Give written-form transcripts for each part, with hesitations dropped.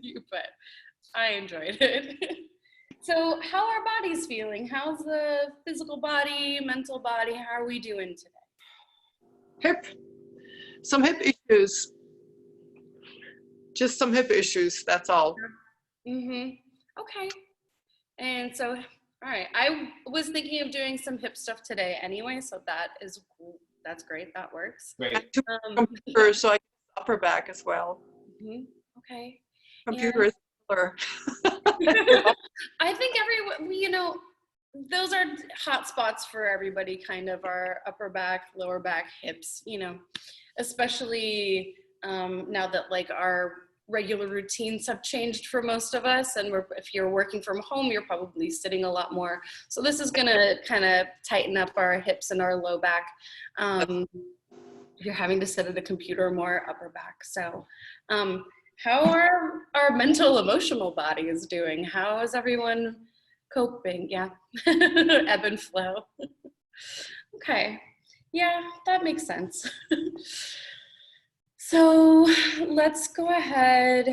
you, but I enjoyed it. So how are bodies feeling? How's the physical body, mental body? How are we doing today? Some hip issues. Just some hip issues, that's all. Okay. And so, all right, I was thinking of doing some hip stuff today anyway, so that's great, that works. Great. Computer, so I get upper back as well. Okay. Computer is similar. I think those are hot spots for everybody, kind of our upper back, lower back, hips, especially now that like our regular routines have changed for most of us, and if you're working from home, you're probably sitting a lot more. So this is gonna kind of tighten up our hips and our low back. You're having to sit at a computer more, upper back. So how are our mental, emotional bodies doing? How is everyone coping? Yeah, ebb and flow. Okay, yeah, that makes sense. So let's go ahead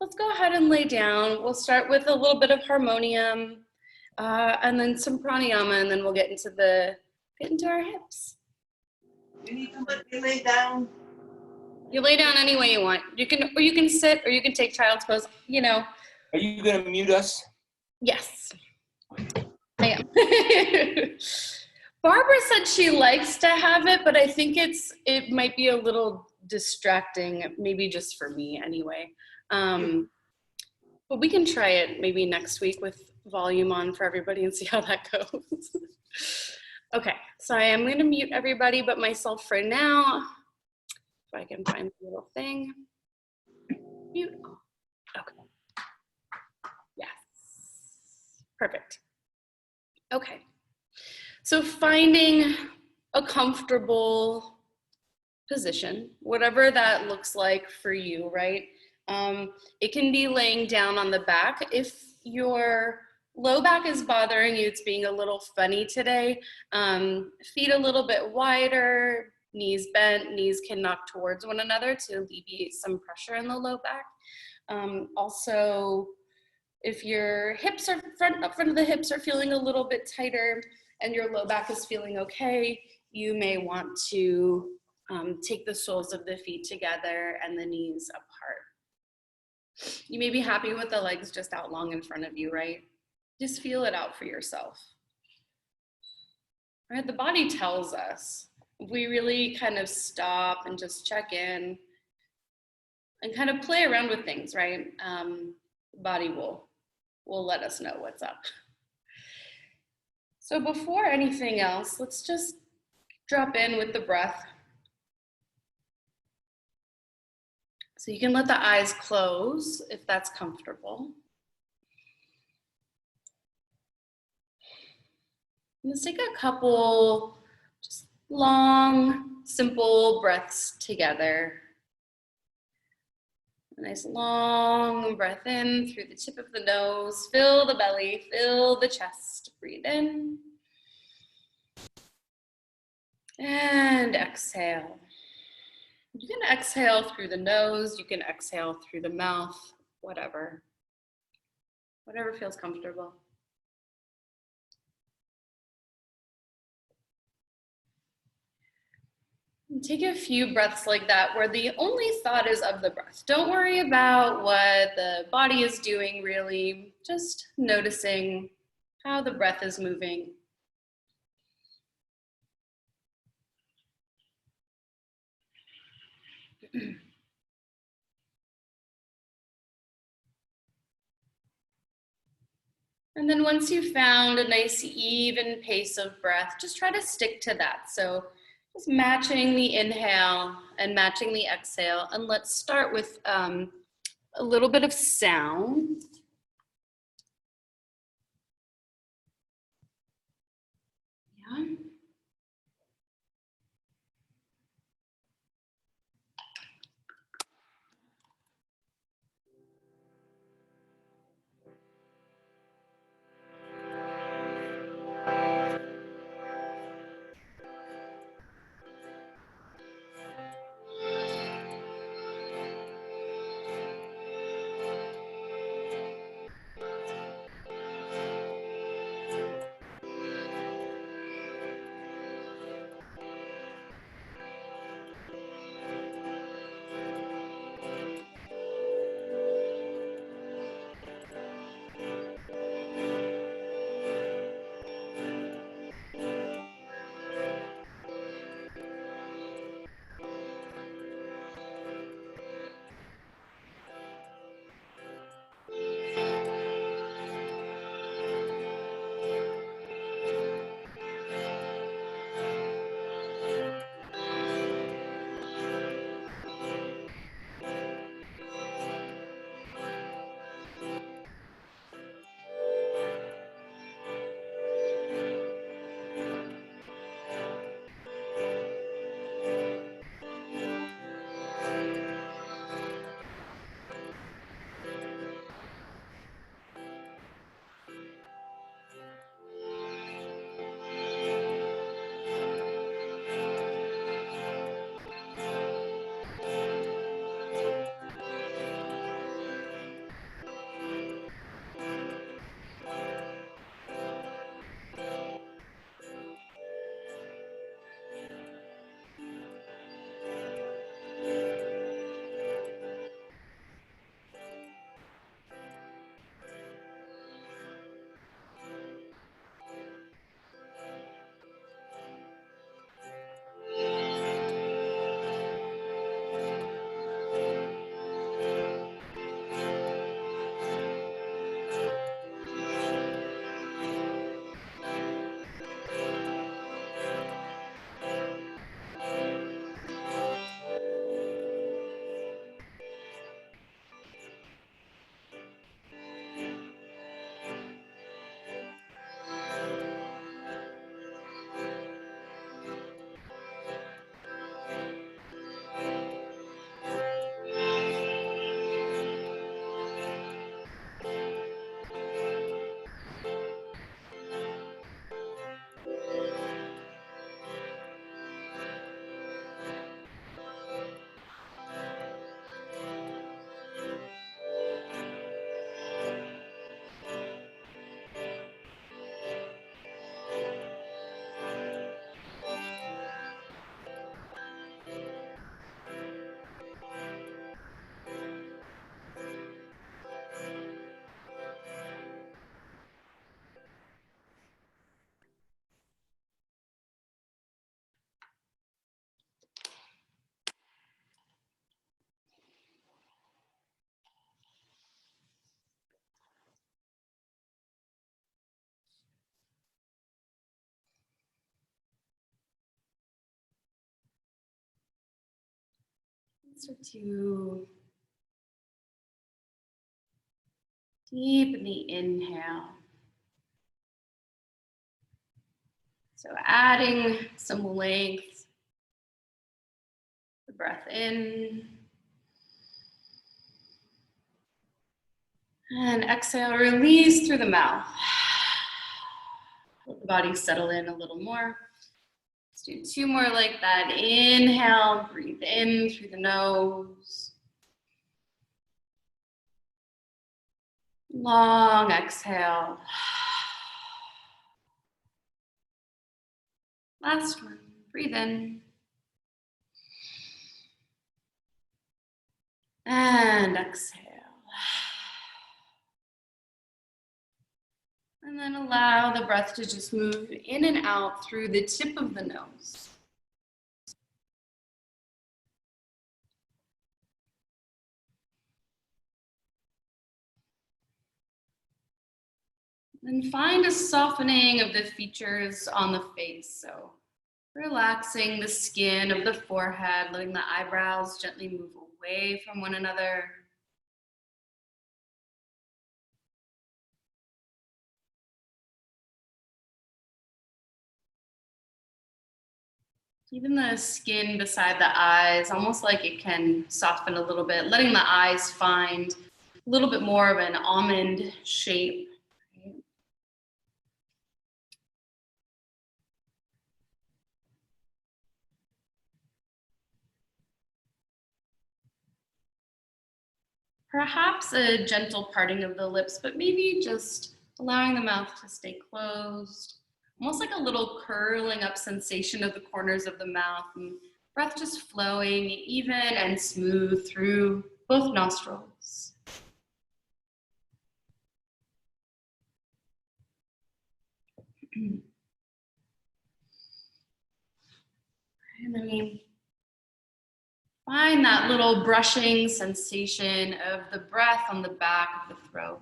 and lay down. We'll start with a little bit of harmonium, and then some pranayama, and then we'll get into our hips. You need to let me lay down. You lay down any way you want. You can sit, or you can take child's pose. Are you gonna mute us? Yes, I am. Barbara said she likes to have it, but I think it might be a little distracting, maybe just for me anyway. But we can try it maybe next week with volume on for everybody and see how that goes. Okay, so I am going to mute everybody but myself for now. If I can find the little thing. Mute. Okay. Yes. Perfect. Okay. So finding a comfortable position, whatever that looks like for you, right? It can be laying down on the back. If your low back is bothering you, it's being a little funny today, feet a little bit wider, knees bent, knees can knock towards one another to alleviate some pressure in the low back. Also, if your hips are up front of the hips are feeling a little bit tighter and your low back is feeling okay, you may want to take the soles of the feet together and the knees apart. You may be happy with the legs just out long in front of you, right? Just feel it out for yourself. Right? The body tells us. If we really kind of stop and just check in and kind of play around with things, right? The body will let us know what's up. So before anything else, let's just drop in with the breath. So you can let the eyes close if that's comfortable. Let's take a couple just long, simple breaths together. A nice long breath in through the tip of the nose. Fill the belly, fill the chest. Breathe in. And exhale. You can exhale through the nose, you can exhale through the mouth, whatever feels comfortable. And take a few breaths like that where the only thought is of the breath. Don't worry about what the body is doing really, just noticing how the breath is moving. And then once you've found a nice even pace of breath, just try to stick to that. So just matching the inhale and matching the exhale. And let's start with a little bit of sound. Yeah. or two. Deep in the inhale. So adding some length, the breath in. And exhale, release through the mouth. Let the body settle in a little more. Let's do two more like that. Inhale, breathe in through the nose. Long exhale. Last one, breathe in. And exhale. And then allow the breath to just move in and out through the tip of the nose. And find a softening of the features on the face. So relaxing the skin of the forehead, letting the eyebrows gently move away from one another. Even the skin beside the eyes, almost like it can soften a little bit, letting the eyes find a little bit more of an almond shape. Perhaps a gentle parting of the lips, but maybe just allowing the mouth to stay closed. Almost like a little curling up sensation of the corners of the mouth, and breath just flowing even and smooth through both nostrils. And then we find that little brushing sensation of the breath on the back of the throat.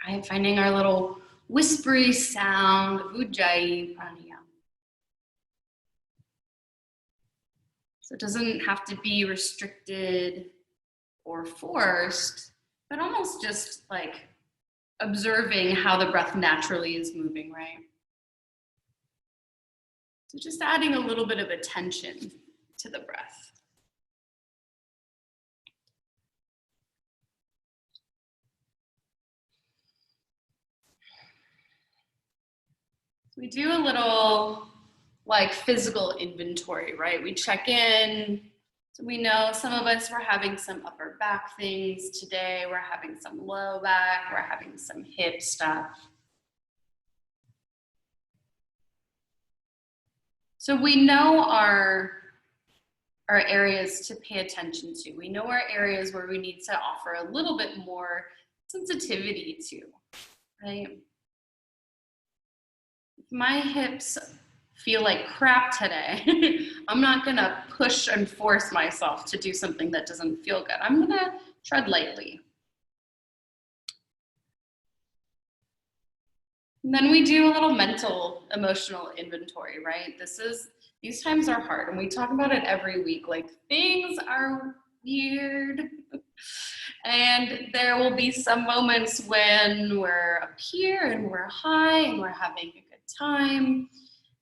I'm finding our little whispery sound of Ujjayi pranayama. So it doesn't have to be restricted or forced, but almost just like observing how the breath naturally is moving, right? So just adding a little bit of attention to the breath. We do a little like physical inventory, right? We check in. So we know some of us were having some upper back things today. We're having some low back. We're having some hip stuff. So we know our areas to pay attention to. We know our areas where we need to offer a little bit more sensitivity to, right? My hips feel like crap today. I'm not gonna push and force myself to do something that doesn't feel good. I'm gonna tread lightly. And then we do a little mental, emotional inventory, right? These times are hard, and we talk about it every week. Like, things are weird. And there will be some moments when we're up here and we're high and we're having a good time,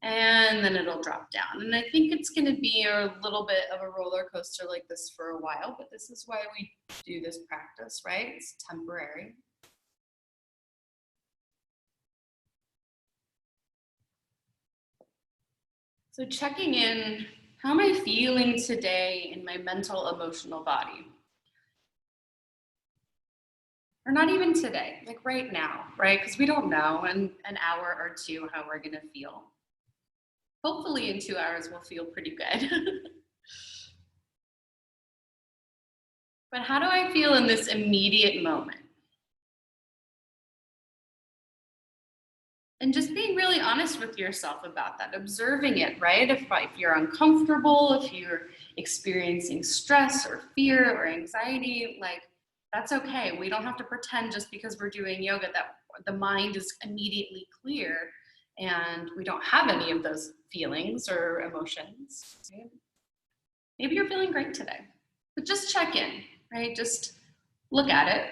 and then it'll drop down. And I think it's going to be a little bit of a roller coaster like this for a while, but this is why we do this practice, right? It's temporary. So checking in, how am I feeling today in my mental, emotional body? Or not even today, like right now, right? Because we don't know in an hour or two how we're gonna feel. Hopefully in 2 hours we'll feel pretty good. But how do I feel in this immediate moment? And just being really honest with yourself about that, observing it, right? If you're uncomfortable, if you're experiencing stress or fear or anxiety, like, that's okay. We don't have to pretend just because we're doing yoga that the mind is immediately clear. and we don't have any of those feelings or emotions, right? Maybe you're feeling great today, but just check in, right? Just look at it.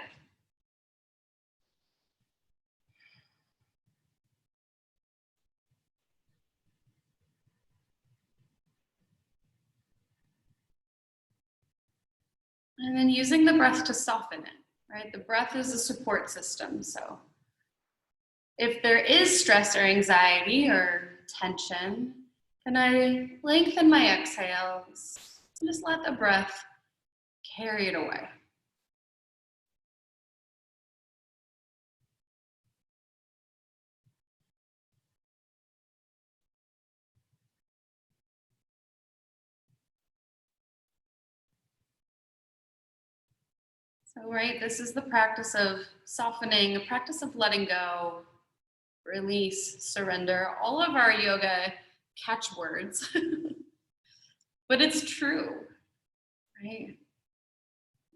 And then using the breath to soften it, right? The breath is a support system. So if there is stress or anxiety or tension, can I lengthen my exhales and just let the breath carry it away? So, right, this is the practice of softening, a practice of letting go, release, surrender, all of our yoga catchwords. But it's true, right?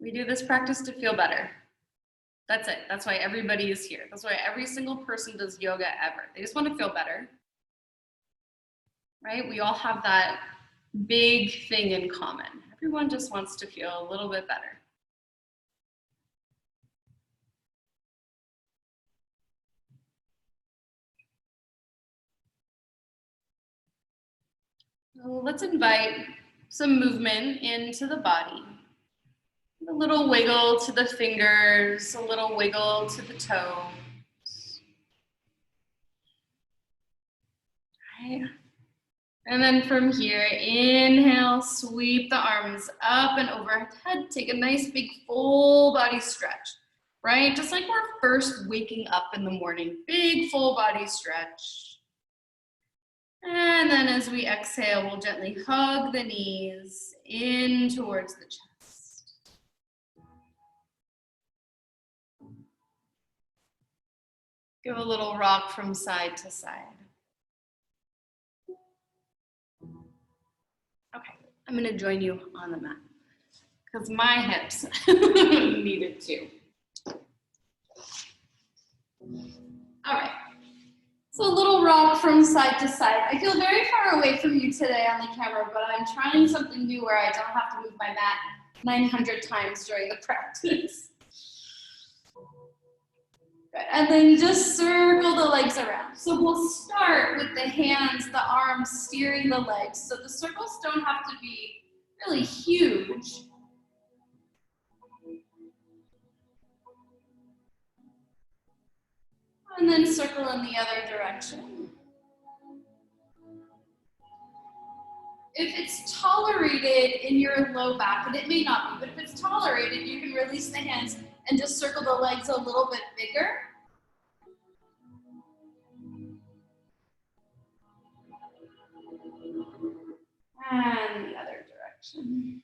We do this practice to feel better. That's it. That's why everybody is here. That's why every single person does yoga ever. They just want to feel better, right? We all have that big thing in common. Everyone just wants to feel a little bit better. So let's invite some movement into the body. A little wiggle to the fingers, a little wiggle to the toes. Right. And then from here, inhale, sweep the arms up and overhead. Take a nice big full body stretch, right? Just like we're first waking up in the morning, big full body stretch. And then as we exhale, we'll gently hug the knees in towards the chest. Give a little rock from side to side. Okay, I'm gonna join you on the mat because my hips need it too. All right, so a little rock from side to side. I feel very far away from you today on the camera, but I'm trying something new where I don't have to move my mat 900 times during the practice. Good. And then just circle the legs around. So we'll start with the hands, the arms steering the legs. So the circles don't have to be really huge. And then circle in the other direction. If it's tolerated in your low back, and it may not be, but if it's tolerated, you can release the hands and just circle the legs a little bit bigger. And the other direction.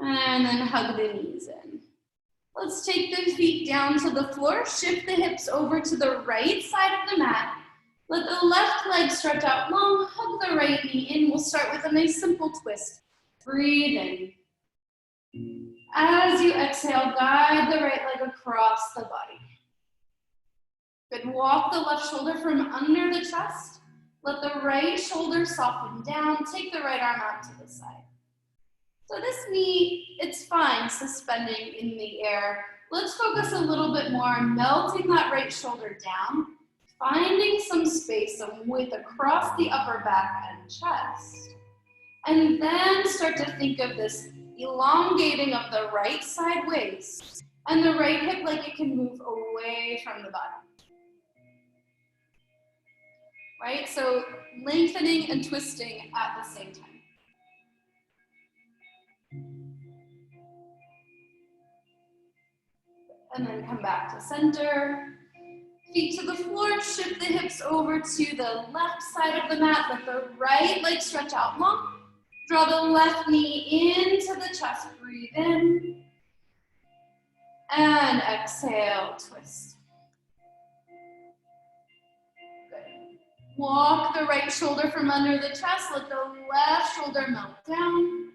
And then hug the knees in. Let's take the feet down to the floor. Shift the hips over to the right side of the mat. Let the left leg stretch out long. Hug the right knee in. We'll start with a nice simple twist. Breathe in. As you exhale, guide the right leg across the body. Good. Walk the left shoulder from under the chest. Let the right shoulder soften down. Take the right arm out to the side. So this knee, it's fine suspending in the air. Let's focus a little bit more on melting that right shoulder down, finding some space, some width across the upper back and chest. And then start to think of this elongating of the right side waist and the right hip like it can move away from the body. Right? So lengthening and twisting at the same time. And then come back to center. Feet to the floor, shift the hips over to the left side of the mat. Let the right leg stretch out long. Draw the left knee into the chest. Breathe in. And exhale, twist. Good. Walk the right shoulder from under the chest. Let the left shoulder melt down.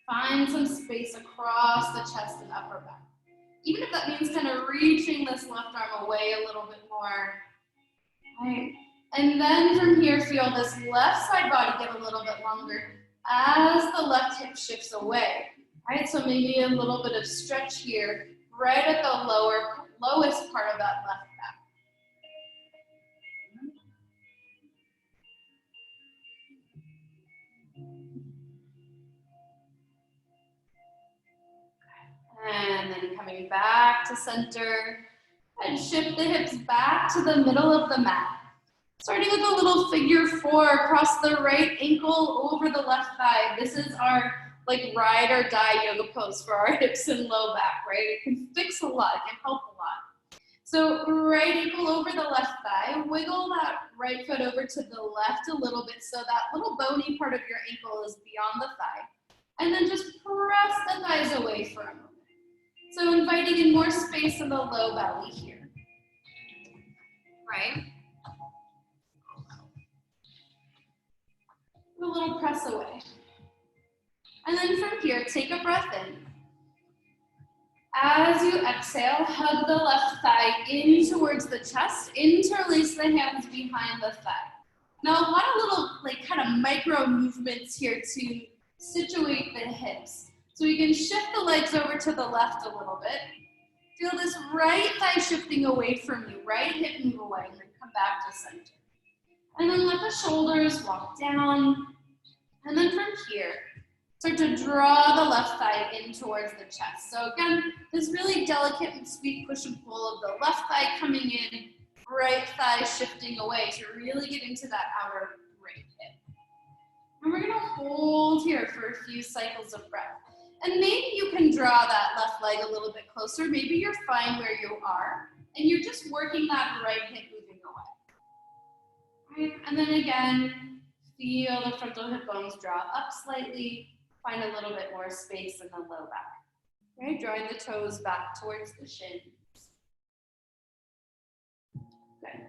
Find some space across the chest and upper back. even if that means kind of reaching this left arm away a little bit more, right? And then from here, feel this left side body get a little bit longer as the left hip shifts away, right? So maybe a little bit of stretch here, right at the lowest part of that left back. And then coming back to center, and shift the hips back to the middle of the mat. Starting with a little figure 4 across the right ankle over the left thigh. This is our like ride or die yoga pose for our hips and low back, right? It can fix a lot, it can help a lot. So right ankle over the left thigh, wiggle that right foot over to the left a little bit so that little bony part of your ankle is beyond the thigh. And then just press the thighs away for a moment. So inviting in more space in the low belly here, right? A little press away. And then from here, take a breath in. As you exhale, hug the left thigh in towards the chest, interlace the hands behind the thigh. Now, a lot of little like kind of micro movements here to situate the hips. So you can shift the legs over to the left a little bit. Feel this right thigh shifting away from you, right hip move away, and then come back to center. And then let the shoulders walk down. And then from here, start to draw the left thigh in towards the chest. So again, this really delicate and sweet push and pull of the left thigh coming in, right thigh shifting away to really get into that outer right hip. And we're gonna hold here for a few cycles of breath. And maybe you can draw that left leg a little bit closer. Maybe you're fine where you are, and you're just working that right hip moving away. Right? And then again, feel the frontal hip bones draw up slightly. Find a little bit more space in the low back. Right? Drawing the toes back towards the shins. Good.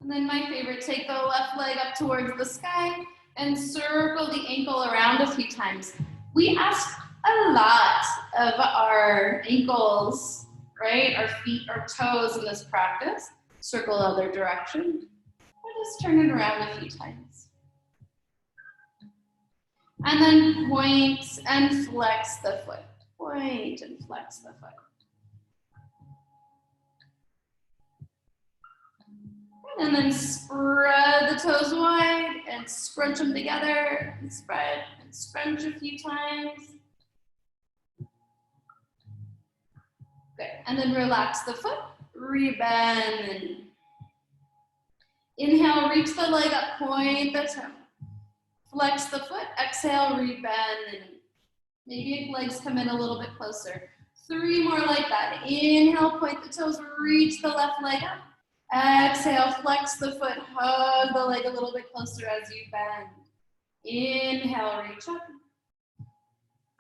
And then my favorite, take the left leg up towards the sky and circle the ankle around a few times. We ask a lot of our ankles, right? Our feet, our toes in this practice. Circle other direction. Or just turn it around a few times. And then point and flex the foot. Point and flex the foot. And then spread the toes wide and scrunch them together and spread and scrunch a few times. Good. And then relax the foot, rebend. Inhale, reach the leg up, point the toe. Flex the foot, exhale, rebend. Maybe legs come in a little bit closer. 3 more like that. Inhale, point the toes, reach the left leg up. Exhale, flex the foot, hug the leg a little bit closer as you bend. Inhale, reach up.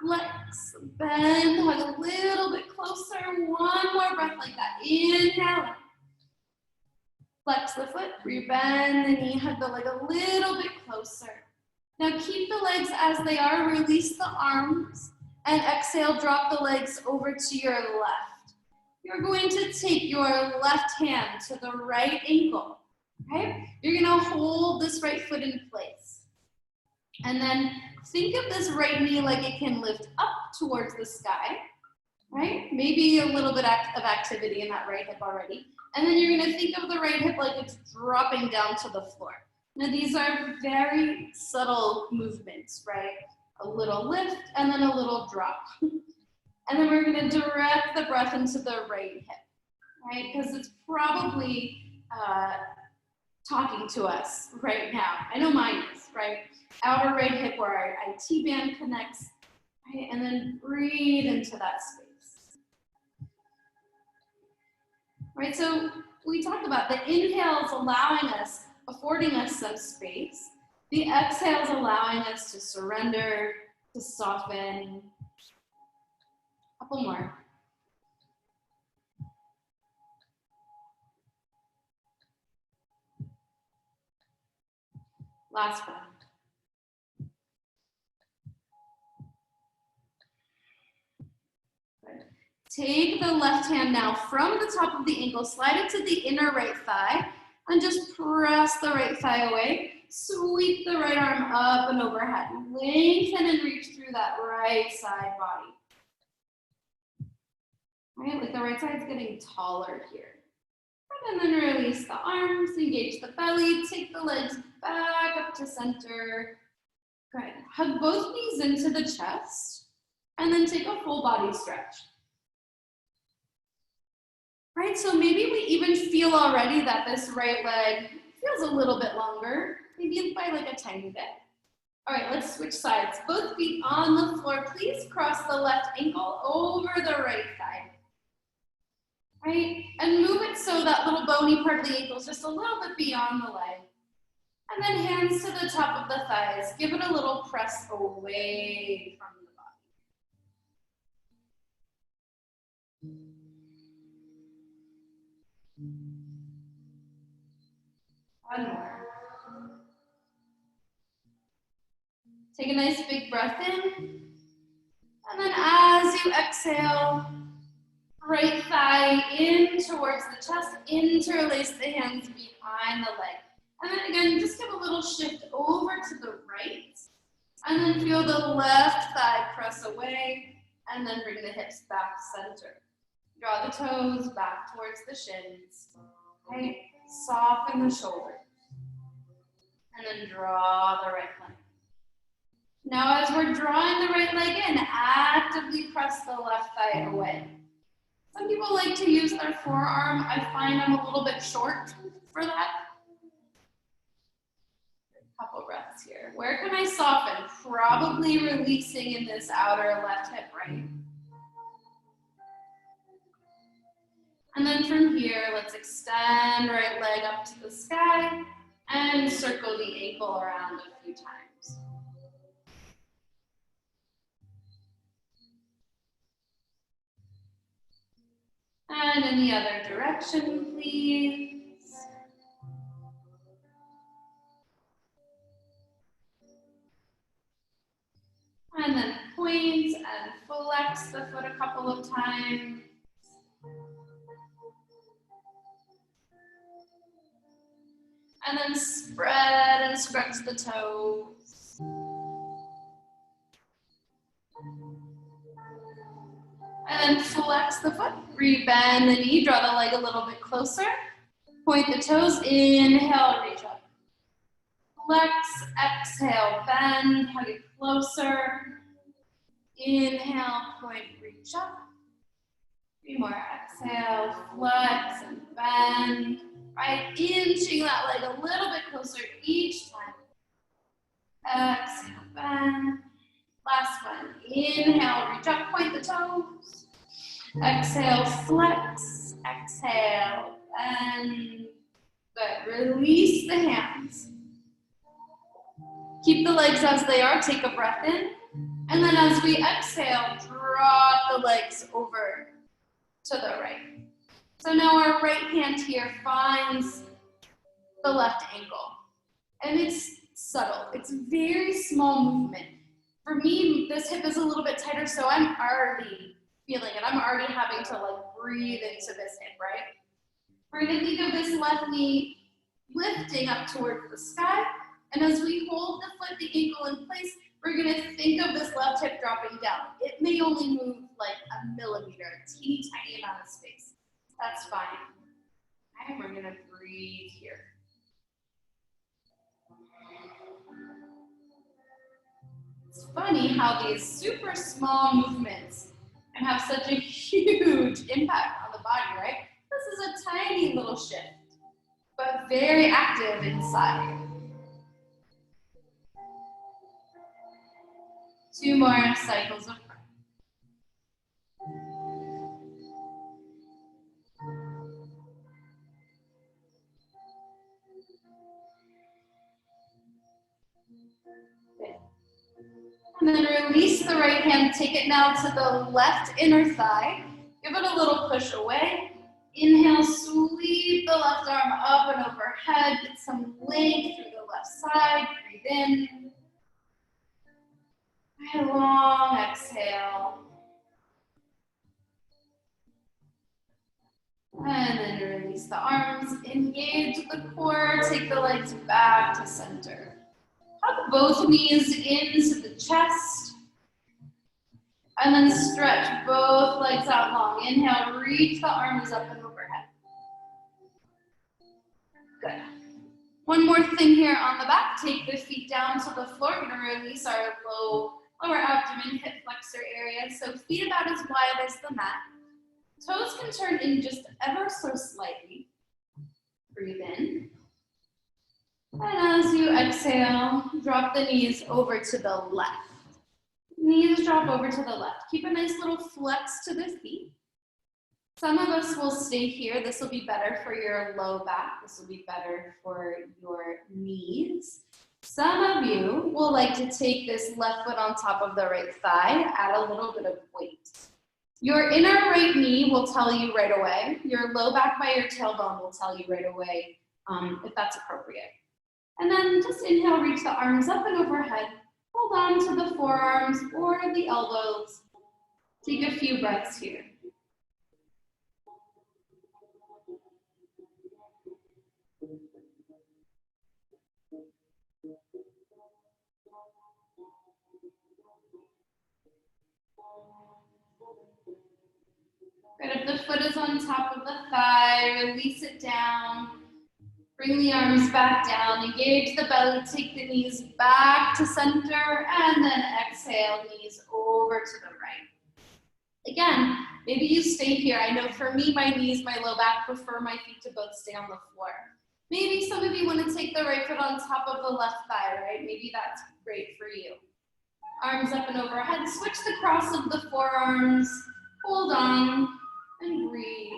Flex, bend, hug a little bit closer. 1 more breath like that. Inhale. Flex the foot, rebend the knee, hug the leg a little bit closer. Now keep the legs as they are, release the arms, and exhale, drop the legs over to your left. You're going to take your left hand to the right ankle, okay? You're gonna hold this right foot in place. And then think of this right knee like it can lift up towards the sky, right? Maybe a little bit of activity in that right hip already. And then you're gonna think of the right hip like it's dropping down to the floor. Now these are very subtle movements, right? A little lift and then a little drop. And then we're gonna direct the breath into the right hip, right? Because it's probably talking to us right now. I know mine is, right? Outer right hip where our IT band connects, right? And then breathe into that space. Right, so we talked about the inhales allowing us, affording us some space. The exhales allowing us to surrender, to soften. A couple more. Last one. Take the left hand now from the top of the ankle, slide it to the inner right thigh, and just press the right thigh away. Sweep the right arm up and overhead. Lengthen and reach through that right side body. All right, like the right side's getting taller here. And then release the arms, engage the belly, take the legs back up to center. Good. Hug both knees into the chest, and then take a full body stretch. Right, so maybe we even feel already that this right leg feels a little bit longer, maybe by like a tiny bit. All right, let's switch sides. Both feet on the floor. Please cross the left ankle over the right thigh. Right, and move it so that little bony part of the ankle is just a little bit beyond the leg. And then hands to the top of the thighs. Give it a little press away from the body. One more. Take a nice big breath in. And then as you exhale, right thigh in towards the chest, interlace the hands behind the leg. And then again, just give a little shift over to the right. And then feel the left thigh press away. And then bring the hips back center. Draw the toes back towards the shins. Right? Soften the shoulders. And then draw the right leg. Now as we're drawing the right leg in, actively press the left thigh away. Some people like to use their forearm. I find I'm a little bit short for that. A couple breaths here. Where can I soften? Probably releasing in this outer left hip, right? And then from here, let's extend right leg up to the sky and circle the ankle around a few times. And in the other direction, please. And then point and flex the foot a couple of times. And then spread and stretch the toes. And then flex the foot, rebend the knee, draw the leg a little bit closer. Point the toes, inhale, reach up. Flex, exhale, bend, hug it closer. Inhale, point, reach up. 3 more, exhale, flex and bend. Right, inching that leg a little bit closer each time. Exhale, bend. Last one, inhale, reach up, point the toes. Exhale, flex, exhale, bend. Good, release the hands. Keep the legs as they are, take a breath in. And then as we exhale, draw the legs over to the right. So now our right hand here finds the left ankle. And it's subtle, it's very small movement. For me, this hip is a little bit tighter, so I'm already feeling it. I'm already having to like breathe into this hip, right? We're gonna think of this left knee lifting up towards the sky. And as we hold the foot, the ankle in place, we're gonna think of this left hip dropping down. It may only move like a millimeter, a teeny tiny amount of space. That's fine. And we're gonna breathe here. It's funny how these super small movements can have such a huge impact on the body, right? This is a tiny little shift, but very active inside. 2 more cycles of breath. Good. And then release the right hand, take it now to the left inner thigh. Give it a little push away. Inhale, sweep the left arm up and overhead. Get some length through the left side. Breathe in. And long exhale. And then release the arms, engage the core, take the legs back to center. Hug both knees into the chest. And then stretch both legs out long. Inhale, reach the arms up and overhead. Good. One more thing here on the back. Take the feet down to the floor. We're gonna release our lower abdomen, hip flexor area. So feet about as wide as the mat. Toes can turn in just ever so slightly. Breathe in. And as you exhale, drop the knees over to the left. Knees drop over to the left. Keep a nice little flex to the feet. Some of us will stay here. This will be better for your low back. This will be better for your knees. Some of you will like to take this left foot on top of the right thigh, add a little bit of weight. Your inner right knee will tell you right away. Your low back by your tailbone will tell you right away if that's appropriate. And then just inhale, reach the arms up and overhead. Hold on to the forearms or the elbows. Take a few breaths here. Good. If the foot is on top of the thigh, release it down. Bring the arms back down, engage the belly, take the knees back to center, and then exhale, knees over to the right. Again, maybe you stay here. I know for me, my knees, my low back prefer my feet to both stay on the floor. Maybe some of you want to take the right foot on top of the left thigh, right? Maybe that's great for you. Arms up and overhead, switch the cross of the forearms, hold on, and breathe.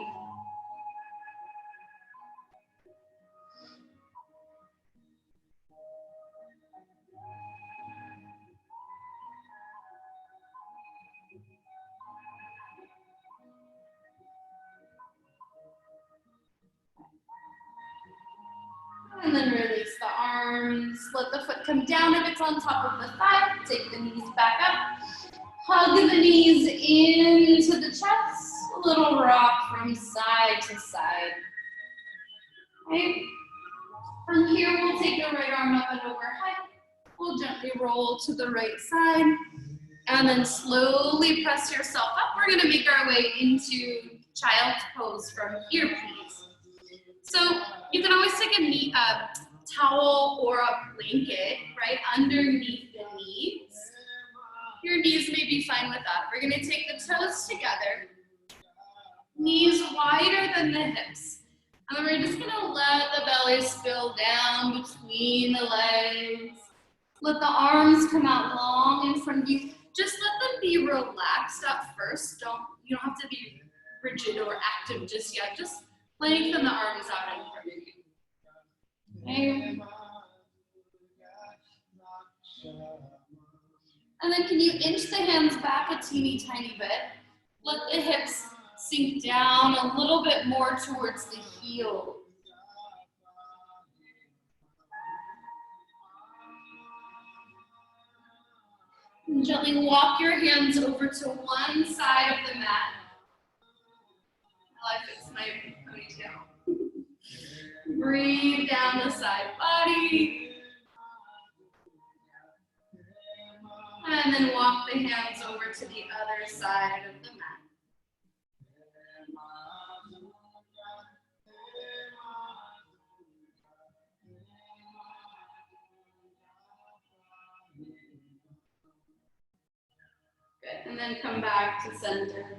And then release the arms. Let the foot come down if it's on top of the thigh. Take the knees back up. Hug the knees into the chest. A little rock from side to side. Right? From here, we'll take the right arm up and overhead. We'll gently roll to the right side. And then slowly press yourself up. We're gonna make our way into child's pose from here, please. So you can always take a towel or a blanket, right, underneath the knees. Your knees may be fine with that. We're gonna take the toes together, knees wider than the hips. And then we're just gonna let the belly spill down between the legs. Let the arms come out long in front of you. Just let them be relaxed at first. You don't have to be rigid or active just yet. Just lengthen the arms out in front of you. Okay. And then can you inch the hands back a teeny tiny bit? Let the hips sink down a little bit more towards the heel. And gently walk your hands over to one side of the mat. I fix my ponytail. Breathe down the side body. And then walk the hands over to the other side of the mat. Good, and then come back to center.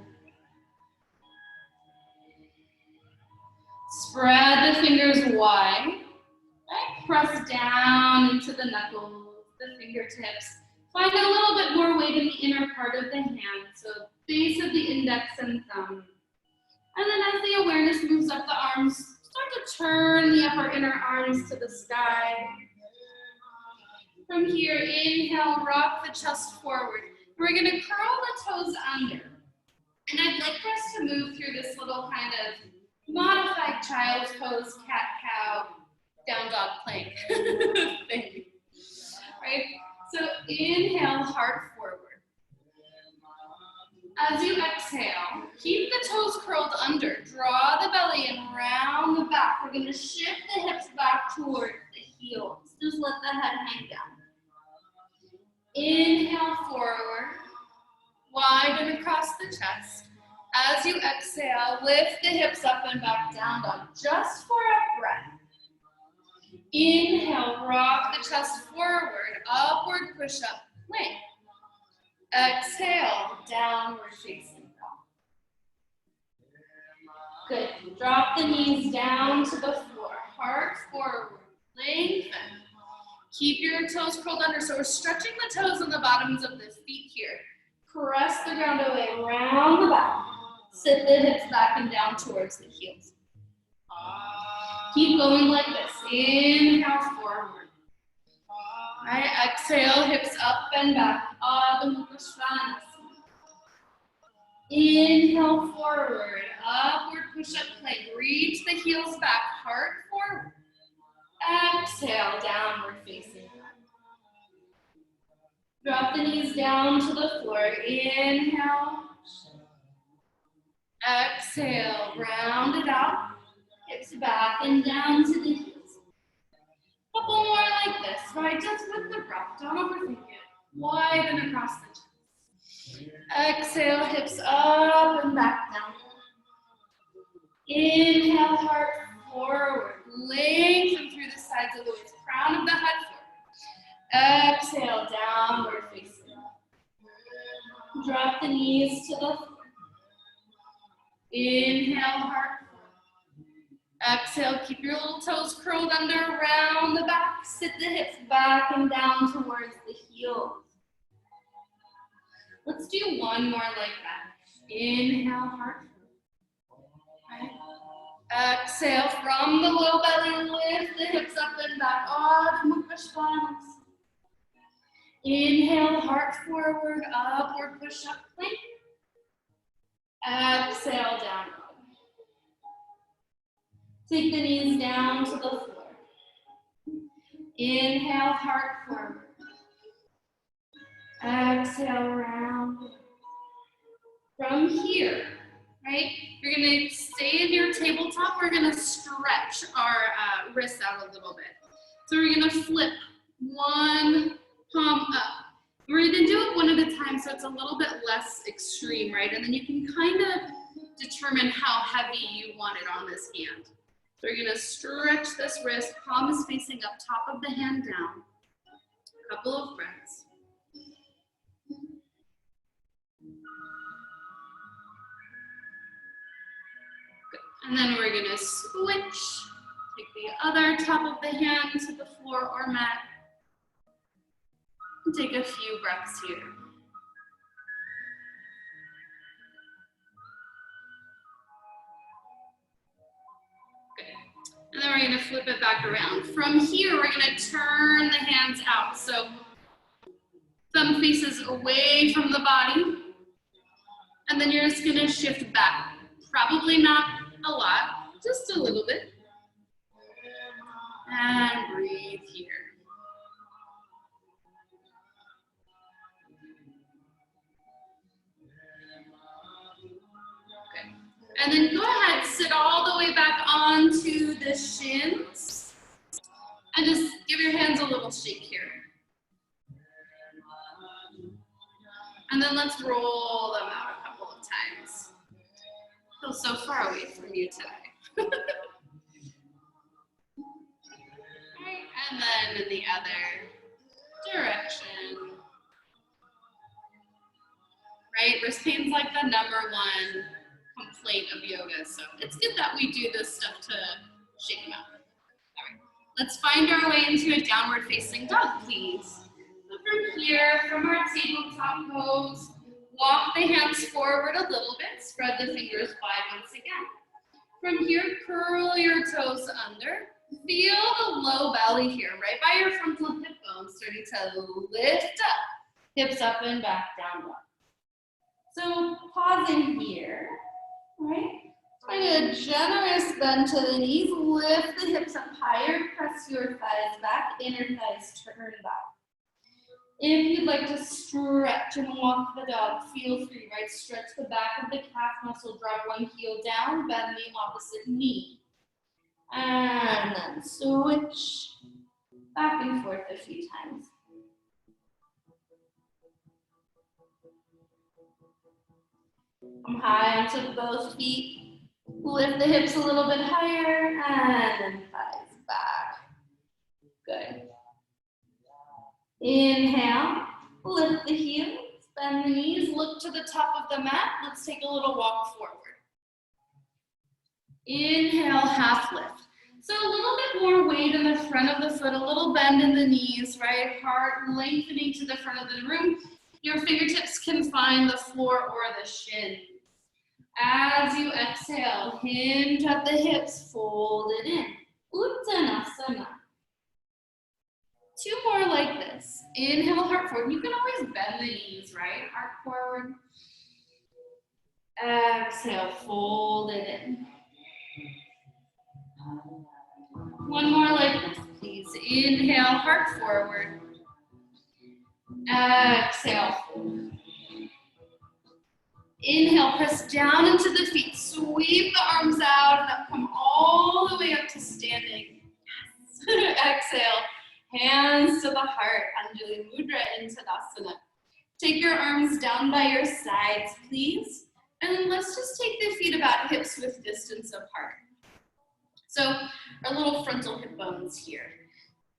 Spread the fingers wide, right? Press down into the knuckles, the fingertips. Find a little bit more weight in the inner part of the hand, so base of the index and thumb. And then as the awareness moves up the arms, start to turn the upper inner arms to the sky. From here, inhale, rock the chest forward. We're gonna curl the toes under. And I'd like for us to move through this little kind of modified child's pose, cat, cow, down dog plank thing, right? So inhale, heart forward. As you exhale, Keep the toes curled under. Draw the belly in round the back. We're going to shift the hips back towards the heels. Just let the head hang down. Inhale forward. Widen across the chest. As you exhale, lift the hips up and back down, dog. Just for a breath. Inhale, rock the chest forward. Upward push-up plank. Exhale, downward facing dog. Good. Drop the knees down to the floor. Heart forward. Lengthen. Keep your toes curled under. So we're stretching the toes on the bottoms of the feet here. Press the ground away, round the back. Sit the hips back and down towards the heels. Keep going like this. Inhale forward. All right, exhale, hips up and back. Adho Mukha Svanasana. Inhale forward, upward push-up plank. Reach the heels back, heart forward. Exhale, downward facing. Drop the knees down to the floor. Inhale. Exhale, round it out. Hips back and down to the heels. Couple more like this, right? Just with the breath. Don't overthink it. Widen across the chest. Exhale, hips up and back down. Inhale, heart forward. Lengthen through the sides of the waist. Crown of the head forward. Exhale, downward facing. Drop the knees to the floor. Inhale, heart forward. Exhale, keep your little toes curled under, round the back. Sit the hips back and down towards the heels. Let's do one more like that. Inhale, heart forward. Right. Exhale, from the low belly, lift the hips up and back. Adho Mukha Svanasana. Inhale, heart forward, upward push-up plank. Exhale, down. Take the knees down to the floor. Inhale, heart forward. Exhale, round. From here, right, you're going to stay in your tabletop. We're going to stretch our wrists out a little bit. So we're going to flip one palm up. We're going to do it one at a time so it's a little bit less extreme, right? And then you can kind of determine how heavy you want it on this hand. So we're going to stretch this wrist. Palm is facing up, top of the hand down. A couple of breaths. And then we're gonna switch. Take the other top of the hand to the floor or mat. And take a few breaths here. Good. And then we're gonna flip it back around. From here, we're gonna turn the hands out. So thumb faces away from the body. And then you're just gonna shift back. Probably not a lot, just a little bit. And breathe here. Good. And then go ahead, sit all the way back onto the shins. And just give your hands a little shake here. And then let's roll them out a couple of times. I feel so far away from you today. Right, and then in the other direction. Right, wrist pain's like the #1 complaint of yoga, so it's good that we do this stuff to shake them out. All right, let's find our way into a downward facing dog, please. So from here, from our tabletop pose, walk the hands forward a little bit, spread the fingers wide once again. From here, curl your toes under. Feel the low belly here, right by your frontal hip bone, starting to lift up. Hips up and back, down dog. So pausing here, right? Find a generous bend to the knees, lift the hips up higher, press your thighs back, inner thighs turn back. If you'd like to stretch and walk the dog, feel free, right? Stretch the back of the calf muscle, drop one heel down, bend the opposite knee. And then switch back and forth a few times. Come high onto both feet. Lift the hips a little bit higher and then thighs back. Good. Inhale, lift the heels, bend the knees, look to the top of the mat. Let's take a little walk forward. Inhale, half lift. So a little bit more weight in the front of the foot, a little bend in the knees, right? Heart lengthening to the front of the room. Your fingertips can find the floor or the shins. As you exhale, hinge at the hips, fold it in. Uttanasana. Two more like this. Inhale, heart forward. You can always bend the knees, right? Heart forward. Exhale, fold it in. One more like this, please. Inhale, heart forward. Exhale, fold. Inhale, press down into the feet. Sweep the arms out and up, come all the way up to standing. Yes. Exhale, hands to the heart. Anjali Mudra into Tadasana. Take your arms down by your sides, please. And then let's just take the feet about hips width distance apart. So our little frontal hip bones here.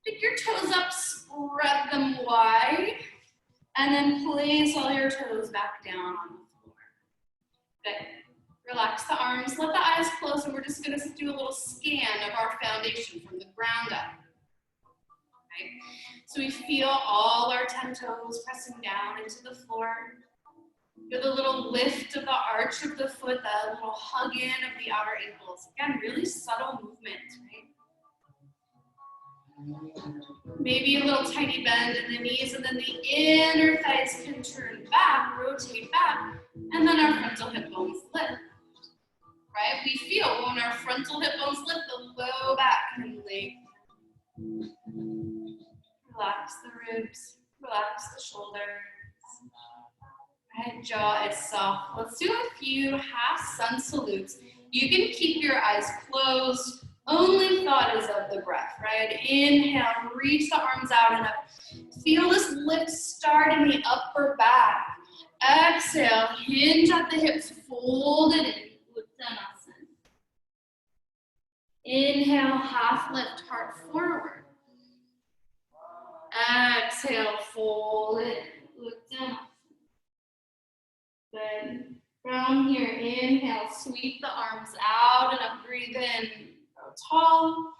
Pick your toes up, spread them wide, and then place all your toes back down on the floor. Good. Relax the arms, let the eyes close, and we're just gonna do a little scan of our foundation from the ground up. Okay. So we feel all our 10 toes pressing down into the floor. Feel the little lift of the arch of the foot, that little hug in of the outer ankles. Again, really subtle movement, right? Maybe a little tiny bend in the knees, and then the inner thighs can turn back, rotate back, and then our frontal hip bones lift, right? We feel when our frontal hip bones lift, the low back can lengthen. Relax the ribs, relax the shoulders. Right, jaw is soft. Let's do a few half sun salutes. You can keep your eyes closed. Only thought is of the breath, right? Inhale, reach the arms out and up. Feel this lift start in the upper back. Exhale, hinge at the hips, fold it in. Uttanasana. Inhale, half lift, heart forward. Exhale, fold it in. Uttanasana. Good. From here, inhale, sweep the arms out and up, breathe in, grow tall.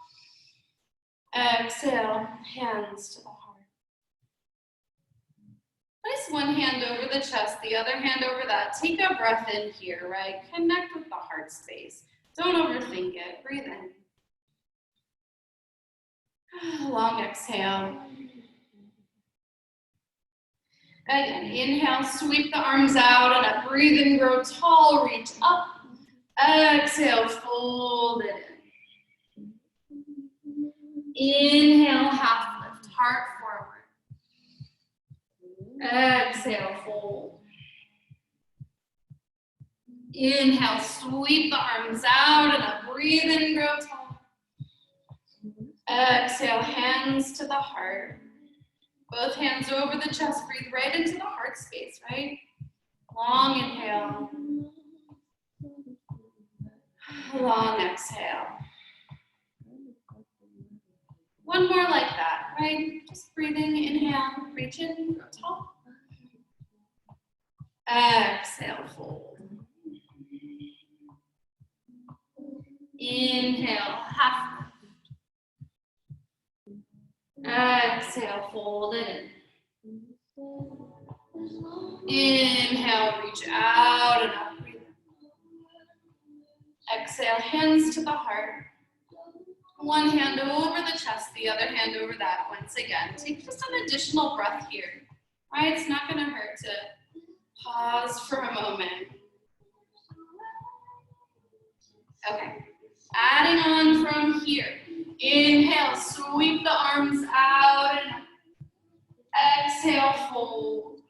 Exhale, hands to the heart. Place one hand over the chest, the other hand over that. Take a breath in here, right? Connect with the heart space. Don't overthink it. Breathe in. Long exhale. Again, inhale, sweep the arms out and up. Breathe in, grow tall, reach up. Exhale, fold it in. Inhale, half lift, heart forward. Exhale, fold. Inhale, sweep the arms out and up. Breathe in, grow tall. Exhale, hands to the heart. Both hands over the chest, breathe right into the heart space, right? Long inhale. Long exhale. One more like that, right? Just breathing, inhale, reach in, grow tall. Exhale, fold. Inhale, half. Exhale, fold it in. Inhale, reach out and up. Breathe. Exhale, hands to the heart. One hand over the chest, the other hand over that. Once again, take just an additional breath here. Right? It's not going to hurt to pause for a moment. Okay. Adding on from here. Inhale, sweep the arms out and up. Exhale, fold.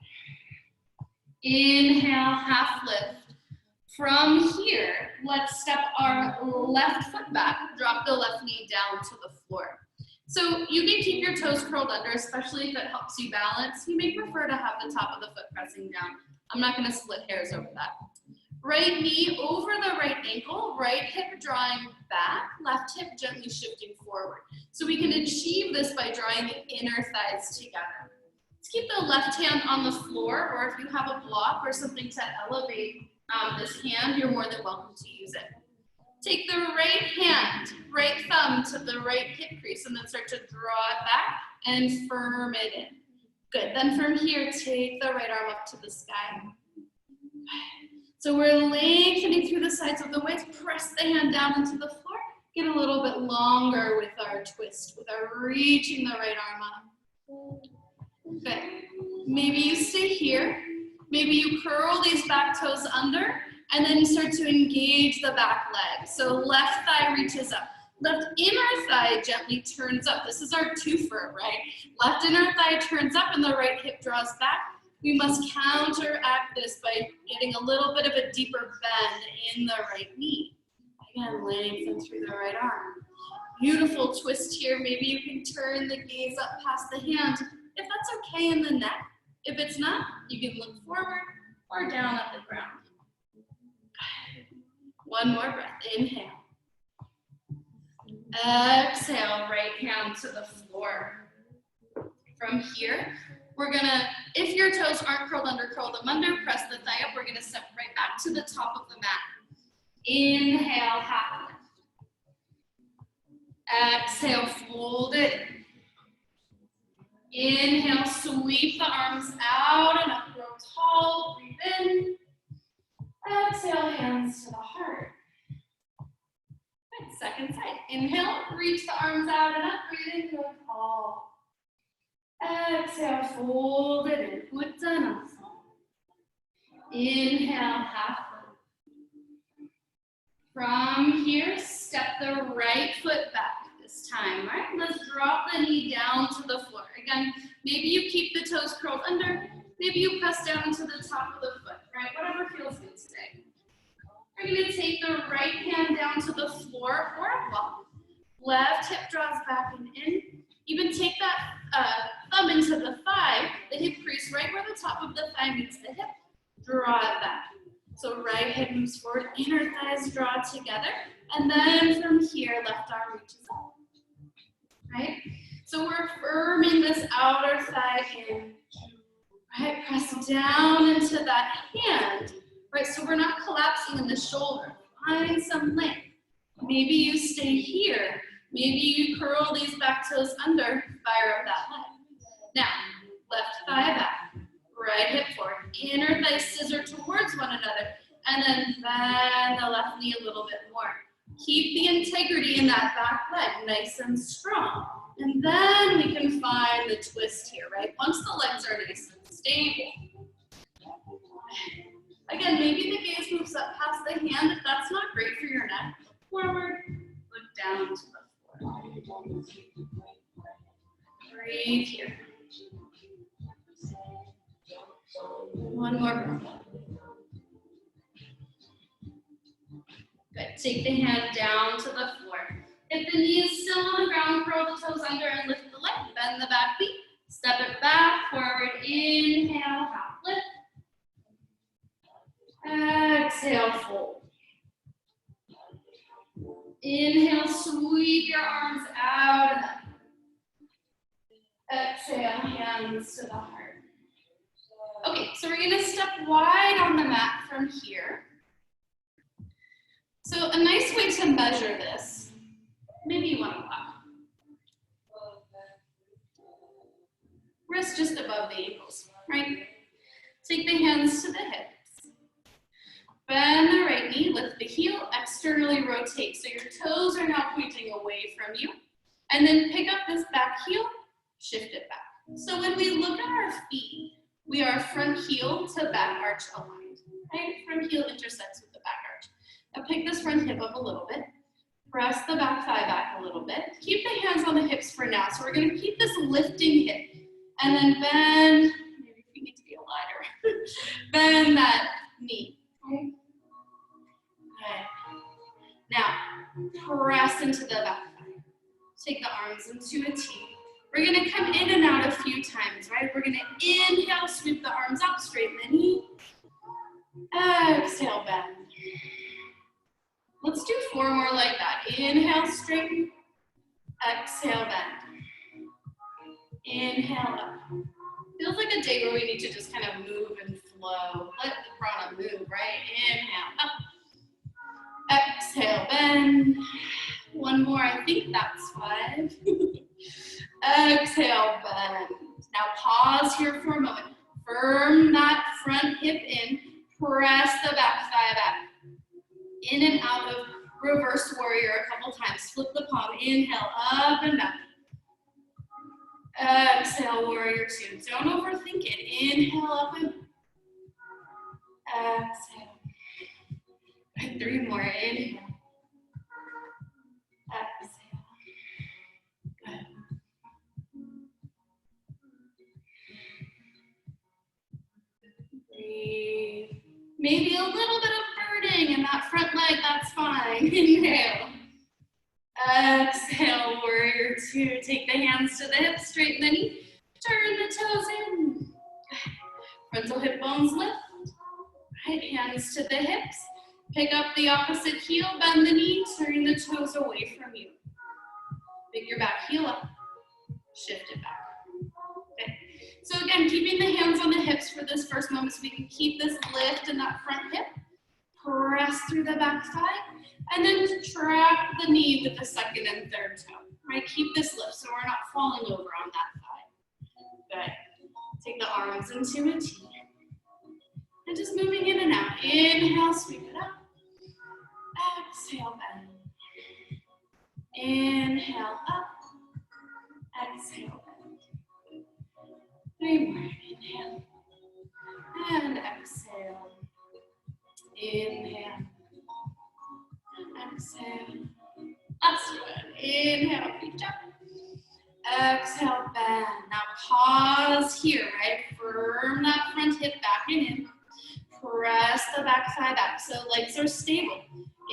Inhale, half lift. From here, let's step our left foot back, drop the left knee down to the floor. So you can keep your toes curled under, especially if it helps you balance. You may prefer to have the top of the foot pressing down. I'm not gonna split hairs over that. Right knee over the right ankle, right hip drawing back, left hip gently shifting forward. So we can achieve this by drawing the inner thighs together. Let's keep the left hand on the floor, or if you have a block or something to elevate this hand, you're more than welcome to use it. Take the right hand, right thumb to the right hip crease, and then start to draw it back and firm it in. Good, then from here, take the right arm up to the sky. So we're lengthening through the sides of the waist, press the hand down into the floor, get a little bit longer with our twist, with our reaching the right arm up. Good, maybe you stay here. Maybe you curl these back toes under and then start to engage the back leg. So left thigh reaches up. Left inner thigh gently turns up. This is our twofer, right? Left inner thigh turns up and the right hip draws back. We must counteract this by getting a little bit of a deeper bend in the right knee. Again, lengthen through the right arm. Beautiful twist here. Maybe you can turn the gaze up past the hand, if that's okay in the neck. If it's not, you can look forward or down at the ground. One more breath, inhale. Exhale, right hand to the floor. From here, we're gonna, if your toes aren't curled under, curl them under, press the thigh up. We're gonna step right back to the top of the mat. Inhale, half lift. Exhale, fold it. Inhale, sweep the arms out and up, grow tall, breathe in. Exhale, hands to the heart. Good, second side. Inhale, reach the arms out and up, breathe in, grow tall. Exhale, fold it in, Uttanasana. Inhale, half lift. From here, step the right foot back. Time, right? Let's drop the knee down to the floor. Again, maybe you keep the toes curled under, maybe you press down to the top of the foot, right? Whatever feels good today. We're gonna take the right hand down to the floor for a block. Left hip draws back and in. Even take that thumb into the thigh, the hip crease right where the top of the thigh meets the hip. Draw it back. So right hip moves forward, inner thighs draw together, and then from here, left arm reaches up. Right? So we're firming this outer thigh in, right? Press down into that hand, right? So we're not collapsing in the shoulder. Find some length. Maybe you stay here. Maybe you curl these back toes under, fire up that leg. Now, left thigh back, right hip forward, inner thigh scissor towards one another, and then bend the left knee a little bit more. Keep the integrity in that back leg nice and strong. And then we can find the twist here, right? Once the legs are nice and stable. Again, maybe the gaze moves up past the hand. If that's not great for your neck, forward, look down to the floor. Breathe here. One more breath. Good. Take the hand down to the floor. If the knee is still on the ground, curl the toes under and lift the leg. Bend the back feet. Step it back, forward. Inhale, half lift. Exhale, fold. Inhale, sweep your arms out and up. Exhale, hands to the heart. Okay, so we're gonna step wide on the mat from here. So a nice way to measure this, maybe you want to clap. Wrist just above the ankles, right? Take the hands to the hips. Bend the right knee, lift the heel, externally rotate. So your toes are now pointing away from you. And then pick up this back heel, shift it back. So when we look at our feet, we are front heel to back arch aligned, right? Front heel intersects with the back arch. Now pick this front hip up a little bit. Press the back thigh back a little bit. Keep the hands on the hips for now. So we're gonna keep this lifting hip. And then bend, maybe if you need to be a lighter, bend that knee. Okay. Good. Now, press into the back thigh. Take the arms into a T. We're gonna come in and out a few times, right? We're gonna inhale, sweep the arms up, straighten the knee. Exhale, bend. Let's do 4 more like that. Inhale, straighten. Exhale, bend. Inhale, up. Feels like a day where we need to just kind of move and flow. Let the prana move, right? Inhale, up. Exhale, bend. 1 more, I think that's 5. Exhale, bend. Now pause here for a moment. Firm that front hip in. Press the back thigh back. In and out of reverse warrior a couple times. Flip the palm. Inhale, up and back. Exhale, warrior 2. Don't overthink it. Inhale, up and exhale. And 3 more. Inhale. Exhale. Good. Breathe. Maybe a little bit of birding in that front leg, that's fine. Inhale. Exhale, warrior 2. Take the hands to the hips, straighten the knee. Turn the toes in. Frontal hip bones lift. Right, hands to the hips. Pick up the opposite heel, bend the knee, turn the toes away from you. Pick your back heel up. Shift it back. Okay. So again, keeping the hands on the hips for this first moment so we can keep this lift in that front hip. Press through the back thigh, and then track the knee with the second and third toe. Right, keep this lift so we're not falling over on that thigh. Good. Take the arms into a T. And just moving in and out. Inhale, sweep it up. Exhale, bend. Inhale, up. Exhale, bend. 3 more. Inhale. And exhale. Inhale. Exhale. Last one. Inhale, reach up. Exhale, bend. Now pause here, right? Firm that front hip back and in. Press the back thigh back so legs are stable.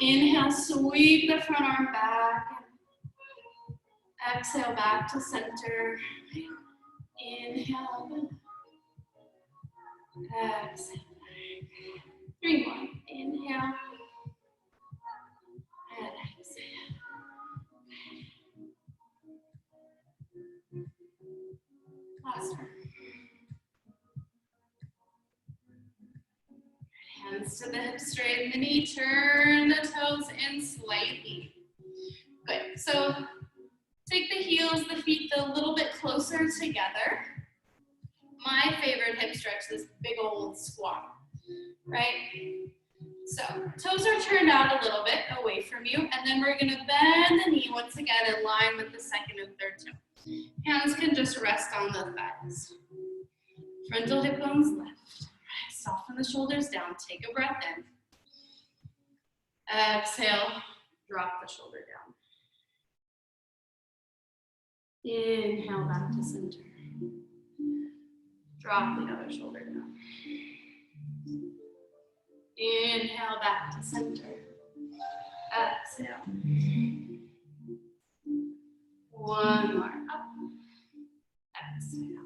Inhale, sweep the front arm back. Exhale, back to center. Inhale, bend. Exhale. 3 more. Inhale. And exhale. Last one. Hands to the hips, straighten the knee, turn the toes in slightly. Good. So take the heels, the feet a little bit closer together. My favorite hip stretch, this big old squat, right? So toes are turned out a little bit away from you, and then we're gonna bend the knee once again in line with the second and third toe. Hands can just rest on the thighs. Frontal hip bones lift. Right, soften the shoulders down, take a breath in. Exhale, drop the shoulder down. Inhale back to center. Drop the other shoulder down. Inhale back to center. Exhale. 1 more up. Exhale.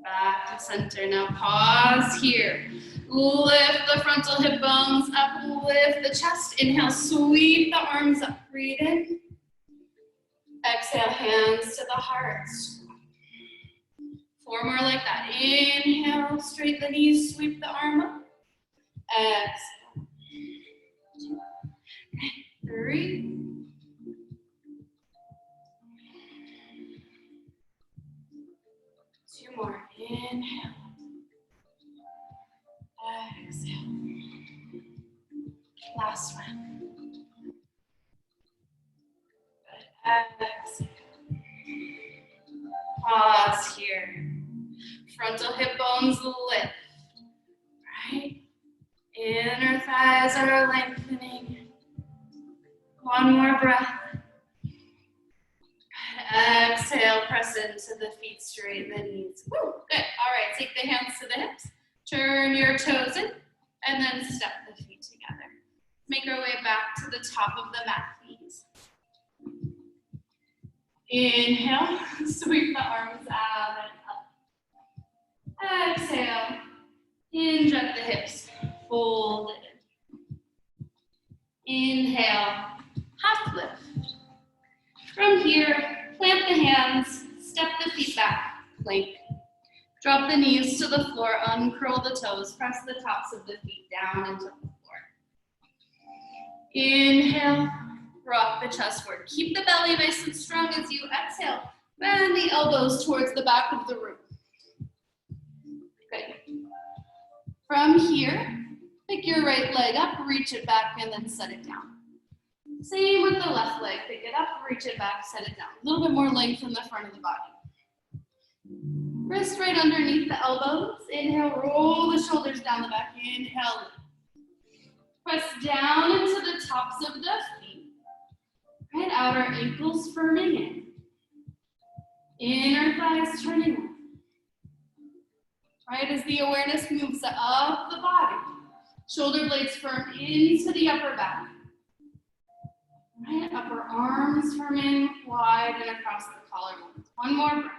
Back to center. Now pause here. Lift the frontal hip bones up. Lift the chest. Inhale, sweep the arms up. Breathe in. Exhale, hands to the heart. 4 more like that. Inhale, straight the knees, sweep the arm up. Exhale. 2, 3. Two more. Inhale. Exhale. Last one. Good. Exhale. Pause here. Frontal hip bones lift. Right? Inner thighs are lengthening. 1 more breath. Exhale. Inhale, press into the feet, straighten the knees. Woo, good. All right, take the hands to the hips. Turn your toes in, and then step the feet together. Make our way back to the top of the mat, please. Inhale, sweep the arms out and up. Exhale, hinge at the hips, fold it in. Inhale, half lift. From here, plant the hands, step the feet back, plank. Drop the knees to the floor, uncurl the toes, press the tops of the feet down into the floor. Inhale, rock the chest forward. Keep the belly nice and strong as you exhale. Bend the elbows towards the back of the room. Good. From here, pick your right leg up, reach it back, and then set it down. Same with the left leg. Pick it up, reach it back, set it down. A little bit more length in the front of the body. Wrist right underneath the elbows. Inhale, roll the shoulders down the back. Inhale. Press down into the tops of the feet. Right, outer ankles firming in. Inner thighs turning up. Right, as the awareness moves up the body. Shoulder blades firm into the upper back. Right, upper arms firming wide and across the collarbones. One more breath.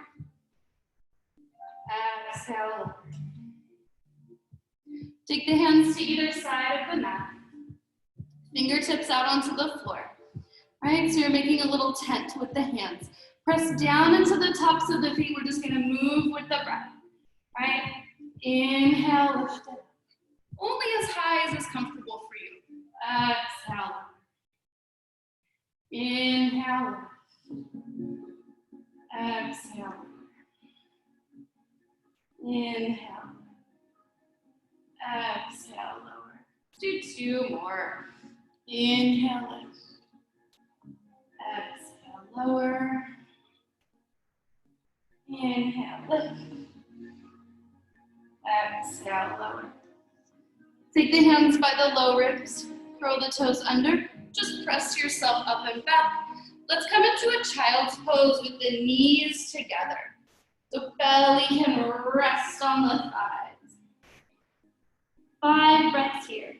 Exhale. Take the hands to either side of the mat. Fingertips out onto the floor. Right, so you're making a little tent with the hands. Press down into the tops of the feet. We're just gonna move with the breath. Right, inhale, lift it. Only as high as is comfortable for you. Exhale. Inhale. Exhale. Inhale. Exhale, lower. Do two more. Inhale, lift. Exhale, lower. Inhale, lift. Exhale, lower. Take the hands by the low ribs. Curl the toes under. Just press yourself up and back. Let's come into a child's pose with the knees together. The belly can rest on the thighs. 5 breaths here.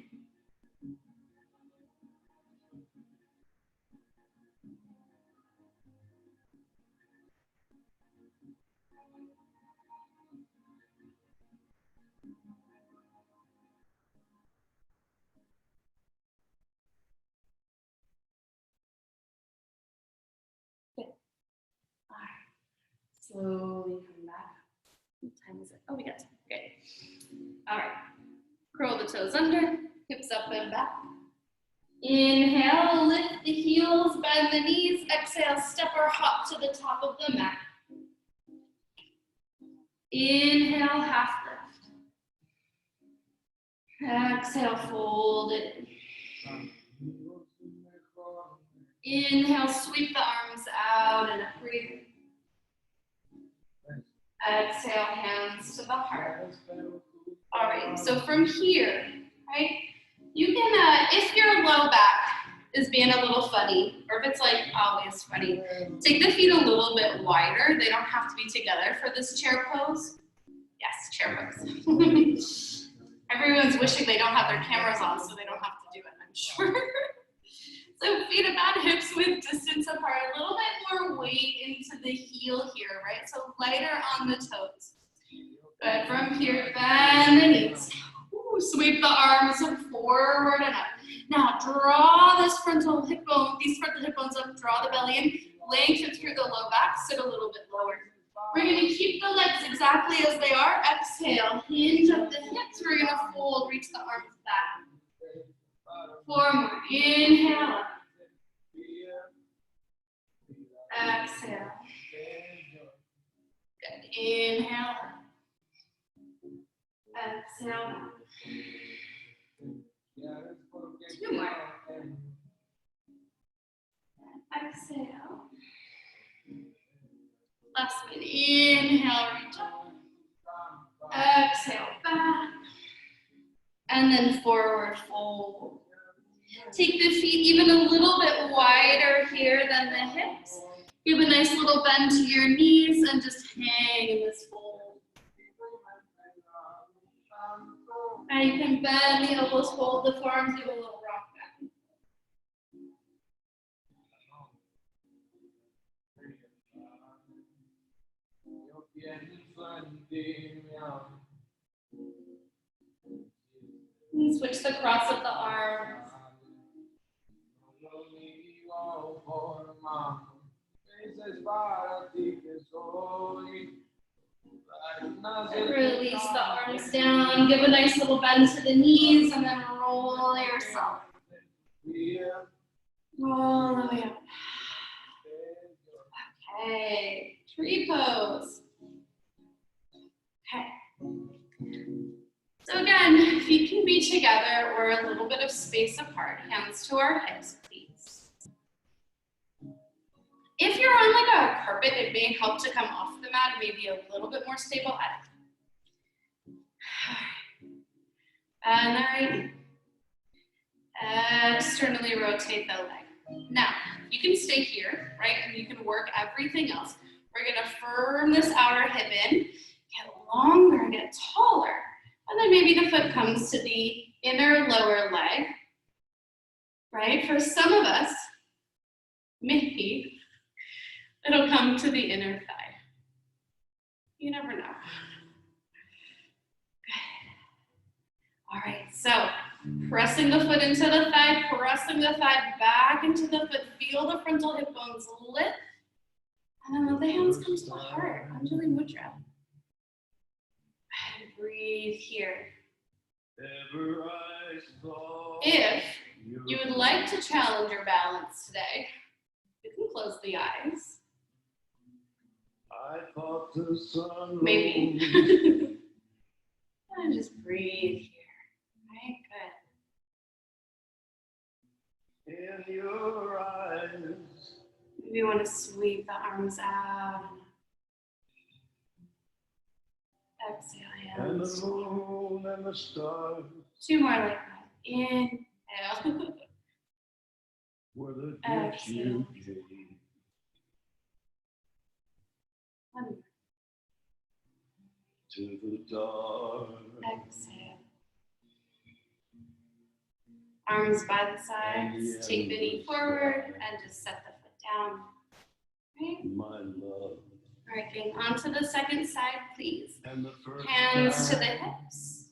Good. All right. Slowly come back. What time is it? Oh, we got time. Okay. All right. Curl the toes under, hips up and back. Inhale, lift the heels, bend the knees. Exhale, step or hop to the top of the mat. Inhale, half lift. Exhale, fold it. Inhale, sweep the arms out and breathe. Exhale, hands to the heart. All right, so from here, right, you can, if your low back is being a little funny, or if it's like always funny, take the feet a little bit wider. They don't have to be together for this chair pose. Yes, chair pose. Everyone's wishing they don't have their cameras on so they don't have to do it, I'm sure. So feet about hips with distance apart, a little bit more weight into the heel here, right? So lighter on the toes. Good, from here, bend the knees. Ooh, sweep the arms forward and up. Now draw this frontal hip bone, these frontal hip bones up, draw the belly in, lengthen through the low back, sit a little bit lower. We're gonna keep the legs exactly as they are. Exhale, hinge up the hips. We're gonna fold, reach the arms back. 4 more, inhale. Exhale. Good, inhale. Exhale. 2 more. Exhale. Last one. Inhale, reach up. Exhale, back. And then forward fold. Take the feet even a little bit wider here than the hips. Give a nice little bend to your knees and just hang in this fold. Now you can bend the elbows, fold the forearms, give a little rock back. And switch the cross of the arms. Release the arms down, give a nice little bend to the knees, and then roll yourself all the way up. Okay, tree pose. Okay. So again, feet can be together or a little bit of space apart, hands to our hips, please. If you're on like a carpet, it may help to come off the mat, maybe a little bit more stable. And all right, externally rotate the leg. Now, you can stay here, right? And you can work everything else. We're gonna firm this outer hip in, get longer, get taller. And then maybe the foot comes to the inner lower leg, right? For some of us, maybe it'll come to the inner thigh. You never know. All right, so pressing the foot into the thigh, pressing the thigh back into the foot, feel the frontal hip bones lift, and then let the hands come to the heart, Anjali Mudra. And breathe here. If you would like to challenge your balance today, you can close the eyes. Maybe. And just breathe here. Right, good. In your eyes. Maybe you want to sweep the arms out. Exhale, hands. And the stars. Two more like that. Inhale. Exhale. One more. To the dark. Exhale. Arms by the sides. Take the knee forward and just set the foot down. Right? My love. All right, getting onto the second side, please. Hands to the hips.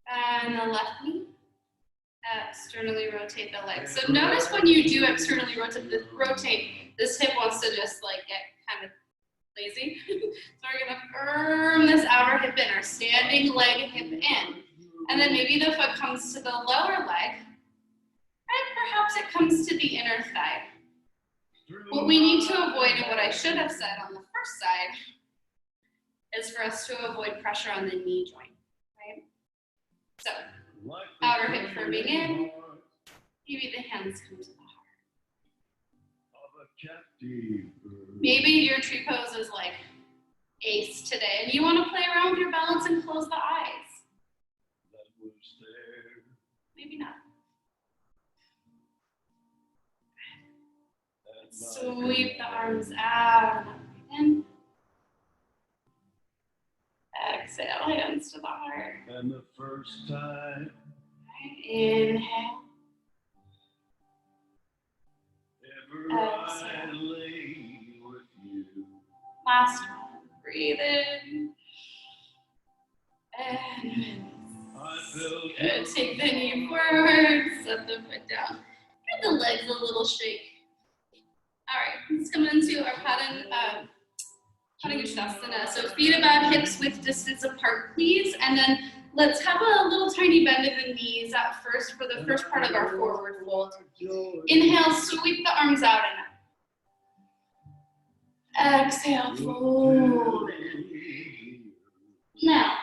And the left knee. Externally rotate the legs. So notice when you do externally rotate, this hip wants to just like get kind of lazy. So we're gonna firm this outer hip in, our standing leg hip in. And then maybe the foot comes to the lower leg, and perhaps it comes to the inner thigh. What we need to avoid, and what I should have said on the first side, is for us to avoid pressure on the knee joint, right? So, outer hip firming in, maybe the hands come to the heart. Maybe your tree pose is like ace today, and you want to play around with your balance and close the eyes. Maybe not. Sweep the arms out and exhale, hands to the heart. And the first time. Right, inhale. Exhale. Last one. Breathe in. And release. Good. Take the knee forward, set the foot down. Give the legs a little shake. All right, let's come into our Padangusthasana. So feet about hips width distance apart, please. And then let's have a little tiny bend in the knees at first for the first part of our forward fold. Inhale, sweep the arms out and up. Exhale, fold. Now,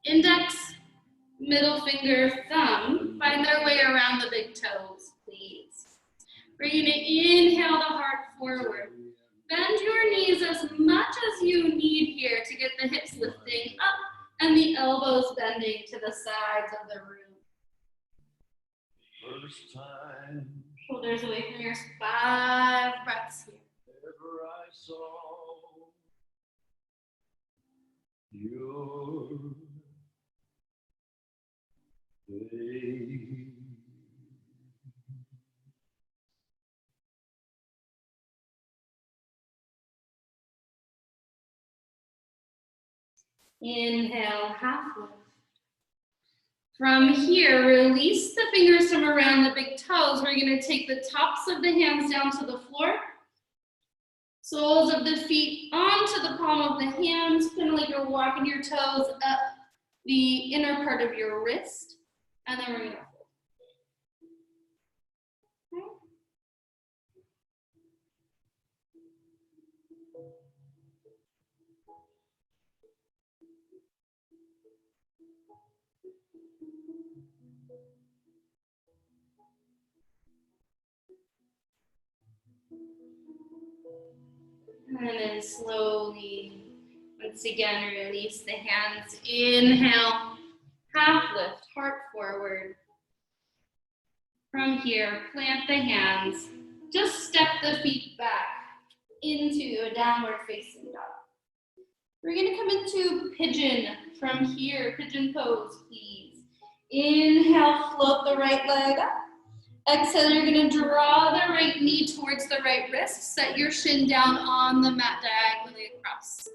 index, middle finger, thumb, find their way around the big toes, please. We're gonna inhale the heart forward. Bend your knees as much as you need here to get the hips lifting up and the elbows bending to the sides of the room. First time. Shoulders away from your 5 breaths. breaths here. Ever I saw your face. Inhale, half lift. From here, release the fingers from around the big toes. We're going to take the tops of the hands down to the floor. Soles of the feet onto the palm of the hands, kind of like you're walking your toes up the inner part of your wrist. And then we're going to fold. Okay. And then slowly, once again, release the hands. Inhale, half lift, heart forward. From here, plant the hands. Just step the feet back into a downward facing dog. We're gonna come into pigeon from here, pigeon pose, please. Inhale, float the right leg up. Exhale, you're gonna draw the right knee towards the right wrist. Set your shin down on the mat diagonally across.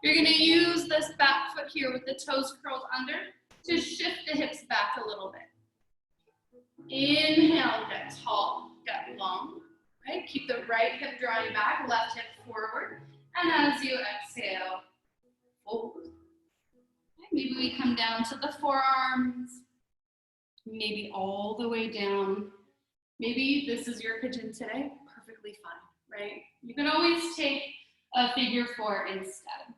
You're gonna use this back foot here with the toes curled under to shift the hips back a little bit. Inhale, get tall, get long, right? Keep the right hip drawing back, left hip forward. And as you exhale, fold. Okay, maybe we come down to the forearms, maybe all the way down. Maybe this is your pigeon today, perfectly fine, right? You can always take a figure 4 instead.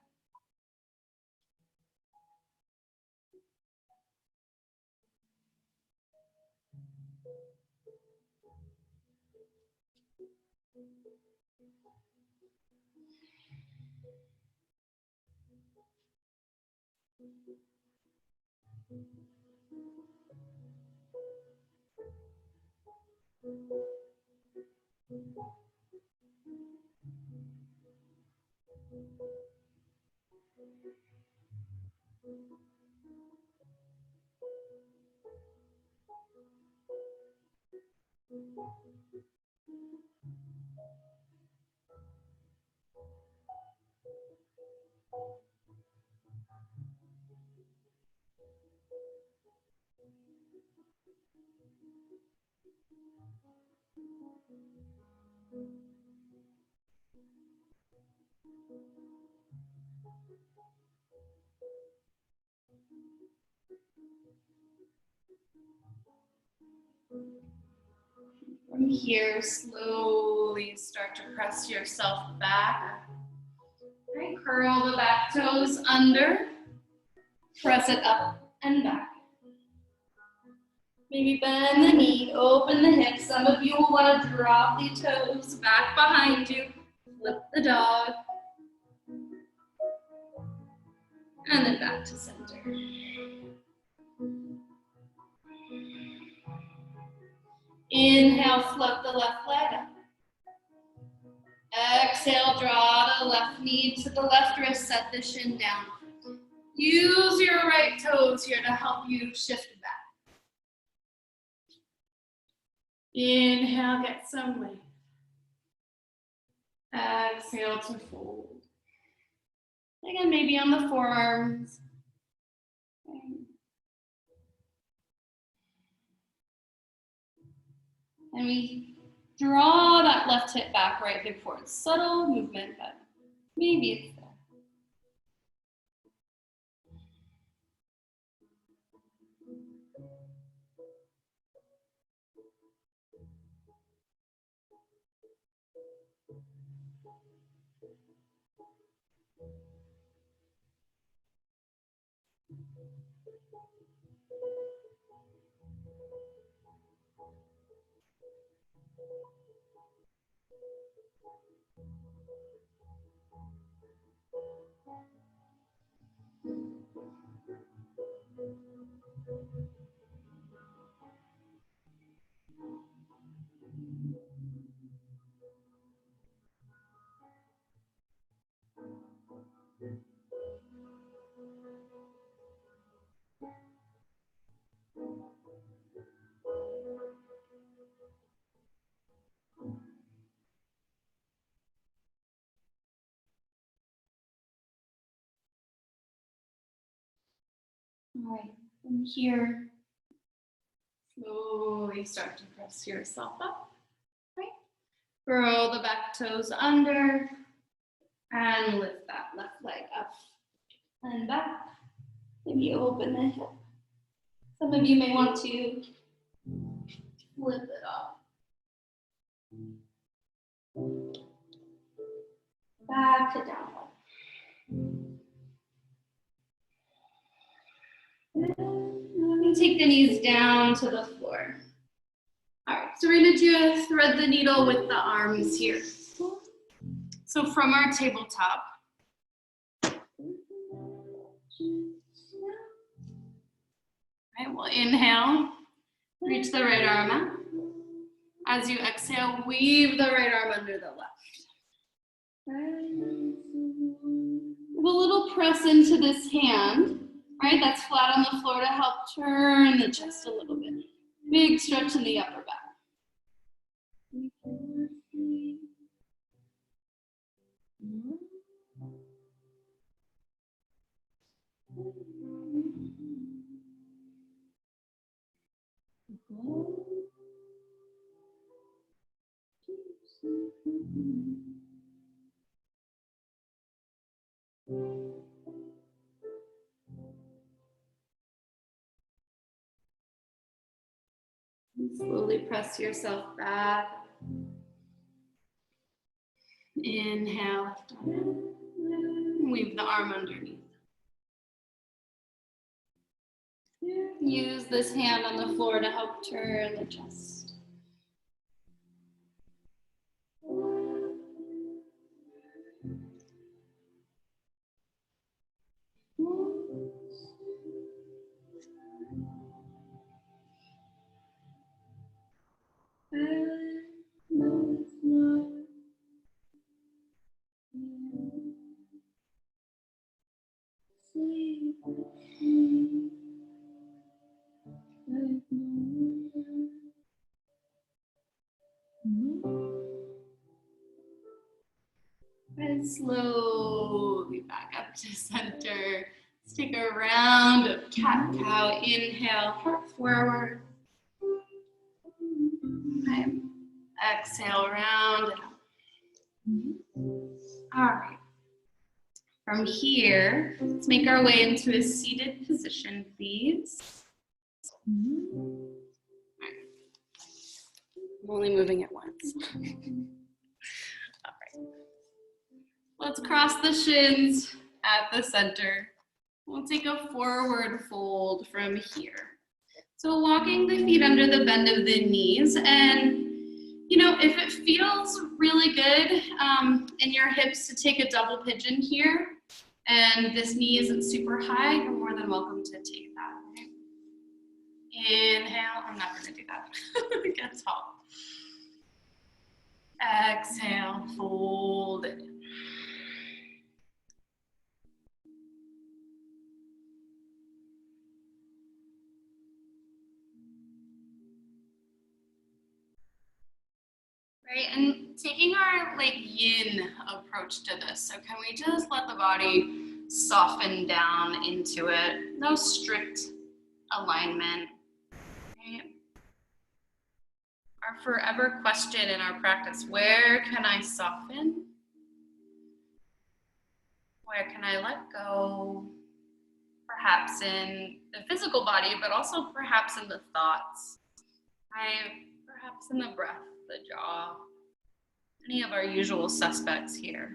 From here, slowly start to press yourself back. Right, curl the back toes under. Press it up and back. Maybe bend the knee, open the hips. Some of you will want to drop the toes back behind you. Flip the dog. And then back to center. Inhale, float the left leg up. Exhale, draw the left knee to the left wrist, set the shin down. Use your right toes here to help you shift back. Inhale, get some length. Exhale to fold. Again, maybe on the forearms. And we draw that left hip back, right hip forward. Subtle movement, but maybe it's there. All right, from here, slowly start to press yourself up, right? Curl the back toes under and lift that left leg up and back. Maybe open the hip. Some of you may want to flip it up. Back to down dog. Let me take the knees down to the floor. All right, so we're gonna do thread the needle with the arms here. So from our tabletop, right, we'll inhale, reach the right arm up. As you exhale, weave the right arm under the left. With a little press into this hand, right? That's flat on the floor to help turn the chest a little bit. Big stretch in the upper back. Slowly press yourself back. Inhale, lift on. Weave the arm underneath. Use this hand on the floor to help turn the chest. And slowly back up to center. Let's take a round of cat-cow. Inhale, heart forward. Okay. Exhale, round it up. All right. From here, let's make our way into a seated position, please. I'm only moving it once. All right. Let's cross the shins at the center. We'll take a forward fold from here. So walking the feet under the bend of the knees, and if it feels really good in your hips to take a double pigeon here, and this knee isn't super high, you're more than welcome to take that. Right? Inhale, I'm not gonna do that, get tall. Exhale, fold it. Right, and taking our yin approach to this. So can we just let the body soften down into it? No strict alignment. Right? Our forever question in our practice, where can I soften? Where can I let go? Perhaps in the physical body, but also perhaps in the thoughts. Right? Perhaps in the breath, the jaw. Any of our usual suspects here.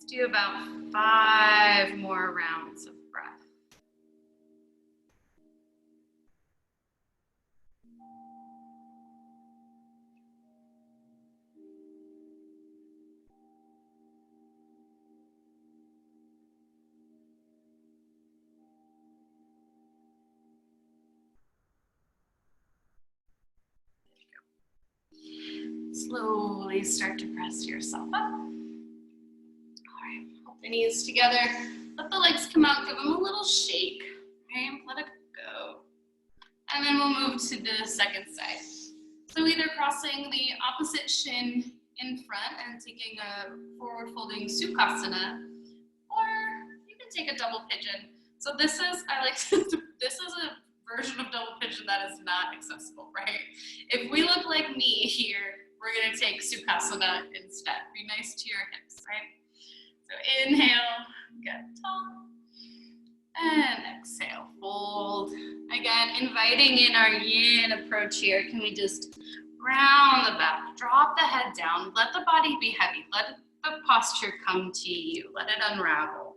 Let's do about 5 more rounds of breath. Slowly start to press yourself up. All right, hold the knees together. Let the legs come out, give them a little shake. Okay, let it go. And then we'll move to the second side. So either crossing the opposite shin in front and taking a forward folding Sukhasana, or you can take a double pigeon. So this is, this is a version of double pigeon that is not accessible, right? If we look like me here, we're gonna take Sukhasana instead. Be nice to your hips, right? So inhale, get tall. And exhale, fold. Again, inviting in our yin approach here. Can we just round the back, drop the head down, let the body be heavy, let the posture come to you, let it unravel.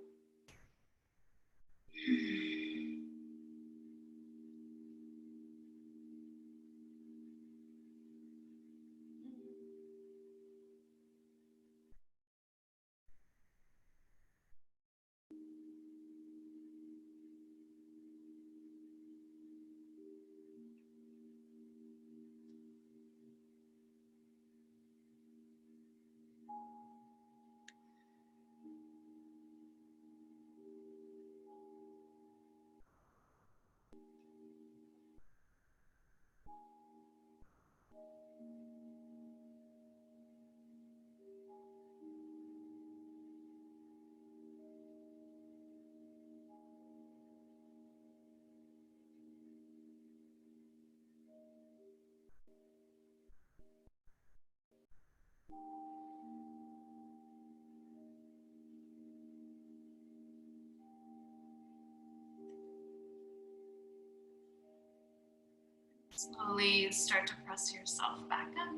Slowly start to press yourself back up.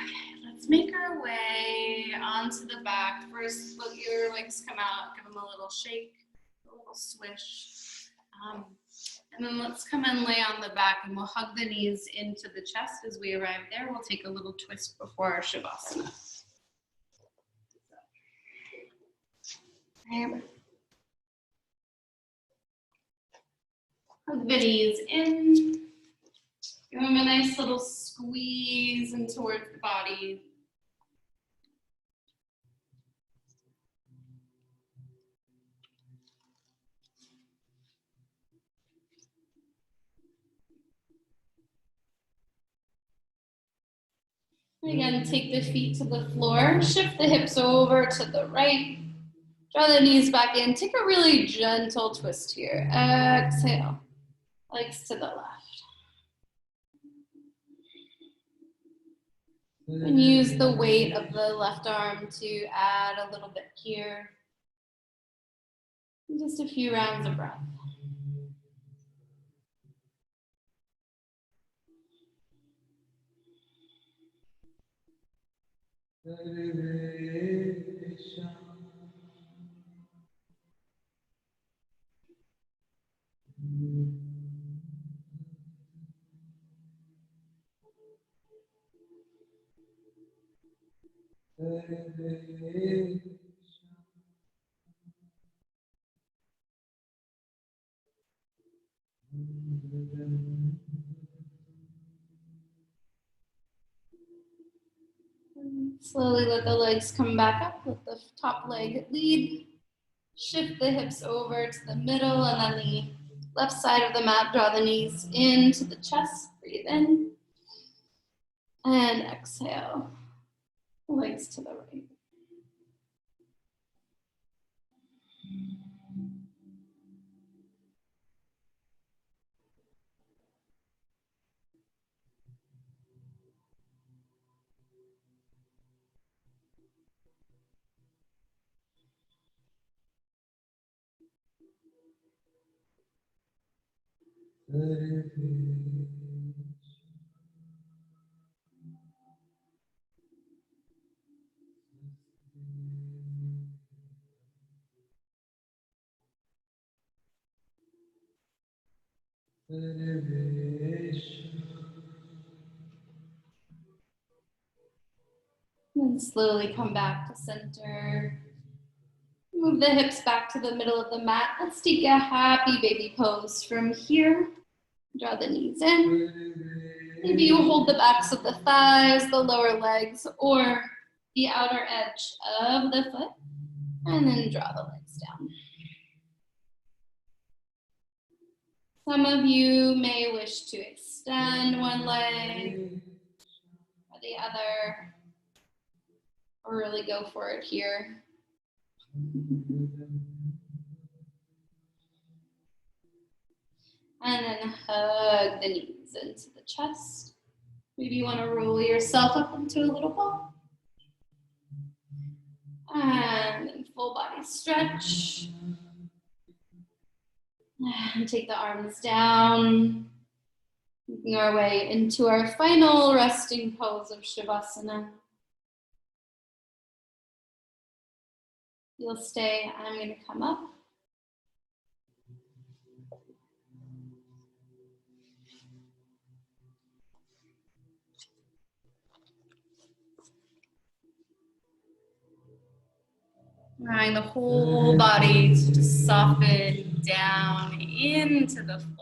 Okay, let's make our way onto the back. First, let your legs come out, give them a little shake, a little swish. And then let's come and lay on the back, and we'll hug the knees into the chest. As we arrive there, we'll take a little twist before our Shavasana. Okay. Hug the knees in. Give them a nice little squeeze in towards the body. Again, take the feet to the floor, shift the hips over to the right, draw the knees back in, take a really gentle twist here. Exhale, legs to the left. And use the weight of the left arm to add a little bit here. Just a few rounds of breath. Slowly let the legs come back up, let the top leg lead. Shift the hips over to the middle, and then the left side of the mat, draw the knees into the chest, breathe in. And exhale, legs to the right. And slowly come back to center. Move the hips back to the middle of the mat. Let's take a happy baby pose from here. Draw the knees in. Maybe you hold the backs of the thighs, the lower legs, or the outer edge of the foot, and then draw the legs down. Some of you may wish to extend one leg or the other, or really go for it here. And then hug the knees into the chest. Maybe you want to roll yourself up into a little ball. And then full body stretch. And take the arms down. Making our way into our final resting pose of Shavasana. You'll stay, I'm going to come up. Allowing the whole body to just soften down into the floor.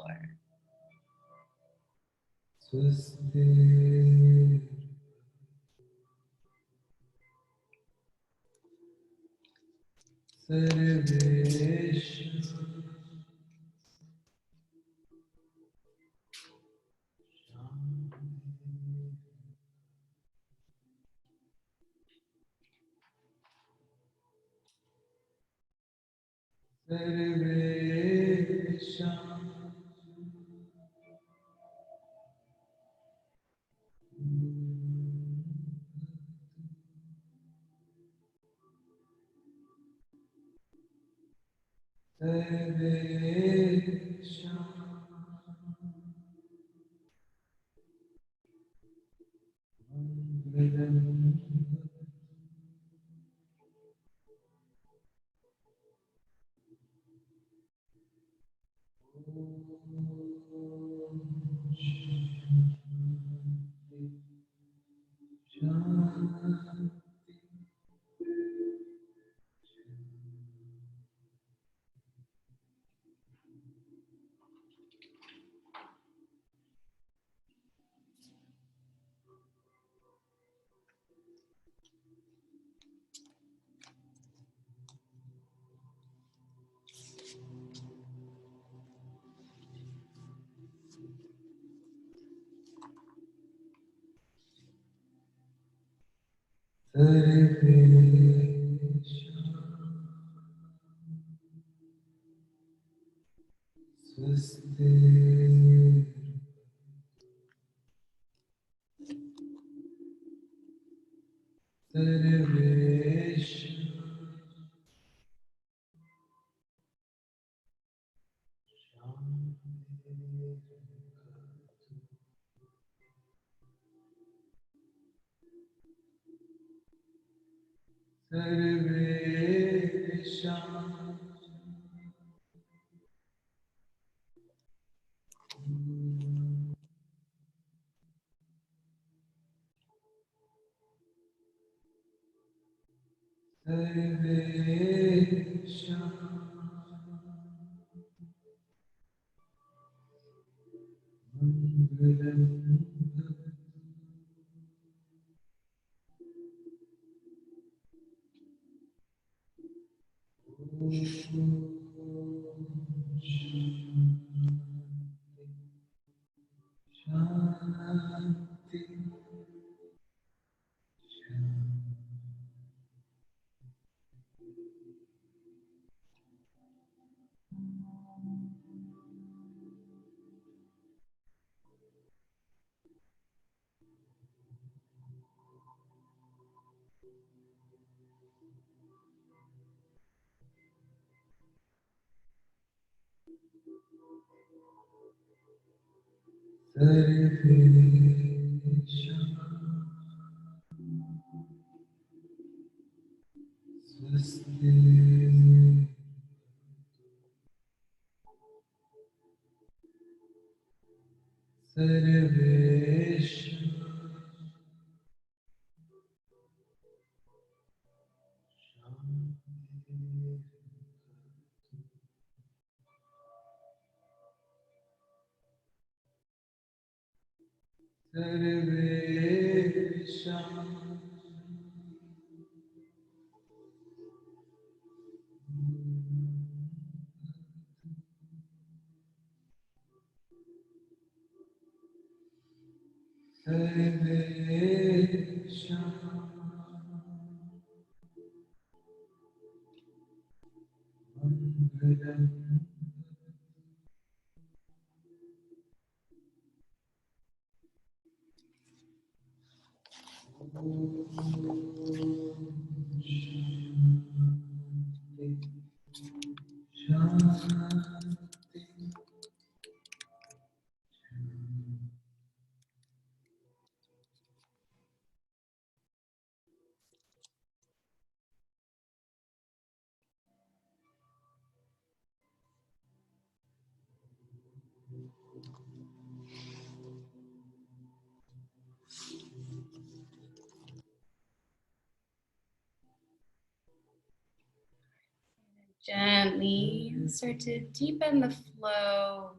Gently start to deepen the flow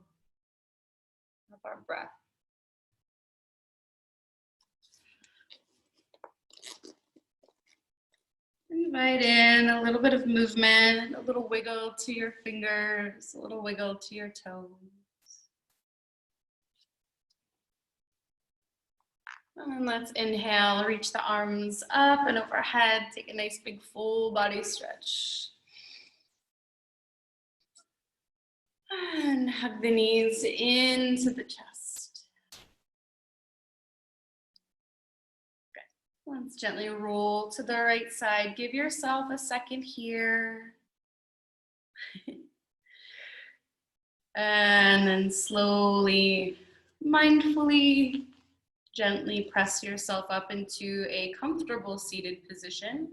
of our breath. Invite in a little bit of movement, a little wiggle to your fingers, a little wiggle to your toes. And let's inhale, reach the arms up and overhead. Take a nice big full body stretch. And hug the knees into the chest. Good. Let's gently roll to the right side. Give yourself a second here. And then slowly, mindfully, gently press yourself up into a comfortable seated position.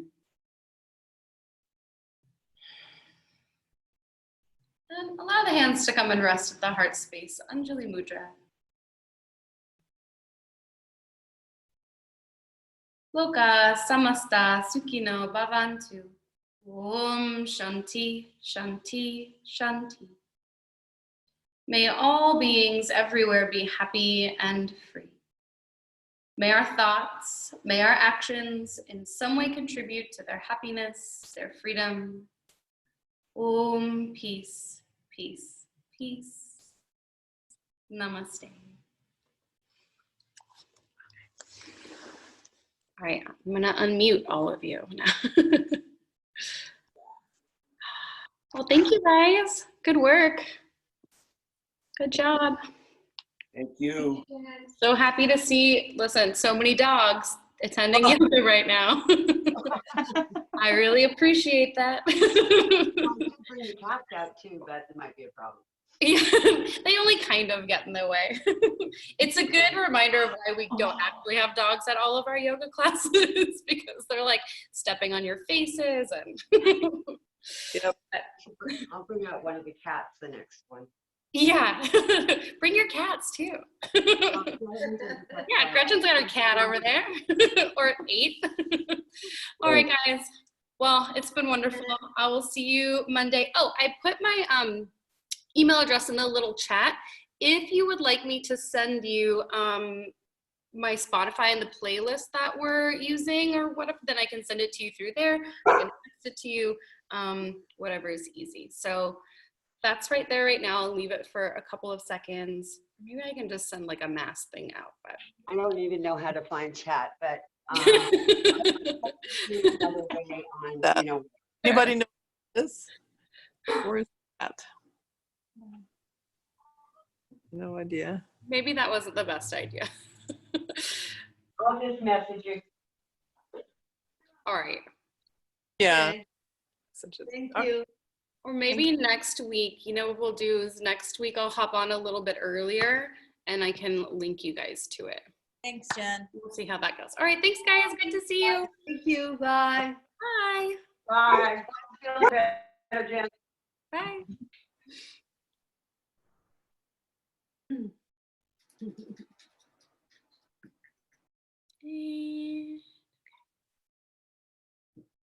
And allow the hands to come and rest at the heart space, Anjali Mudra. Loka samasta sukhino bhavantu. Om Shanti, Shanti, Shanti. May all beings everywhere be happy and free. May our thoughts, may our actions in some way contribute to their happiness, their freedom. Om, peace, peace, peace. Namaste. All right, I'm gonna unmute all of you now. Well, thank you guys. Good work. Good job. Thank you. So happy to see, listen, so many dogs attending yoga right now. I really appreciate that. You can bring your cats out too, but it might be a problem. Yeah, they only kind of get in the way. It's a good reminder of why we don't actually have dogs at all of our yoga classes, because they're like stepping on your faces and Yep. I'll bring out one of the cats the next one. yeah. Bring your cats too. Yeah, Gretchen's got her cat over there. Or 8. All right, guys. Well, it's been wonderful. I will see you Monday. Oh, I put my email address in the little chat. If you would like me to send you my Spotify and the playlist that we're using or whatever, then I can send it to you through there. I can text it to you, whatever is easy. So that's right there right now. I'll leave it for a couple of seconds. Maybe I can just send like a mass thing out. But I don't even know how to find chat, but another way on, That. you know. Anybody know this? Where is that? No idea. Maybe that wasn't the best idea. I'll just message you. All right. Yeah. Okay. Thank Oh. you. Or maybe next week, you know what we'll do is next week I'll hop on a little bit earlier and I can link you guys to it. Thanks, Jen. We'll see how that goes. All right, thanks guys. Good to see you. Thank you. Bye. Bye. Bye. Feel better, Jen. Bye.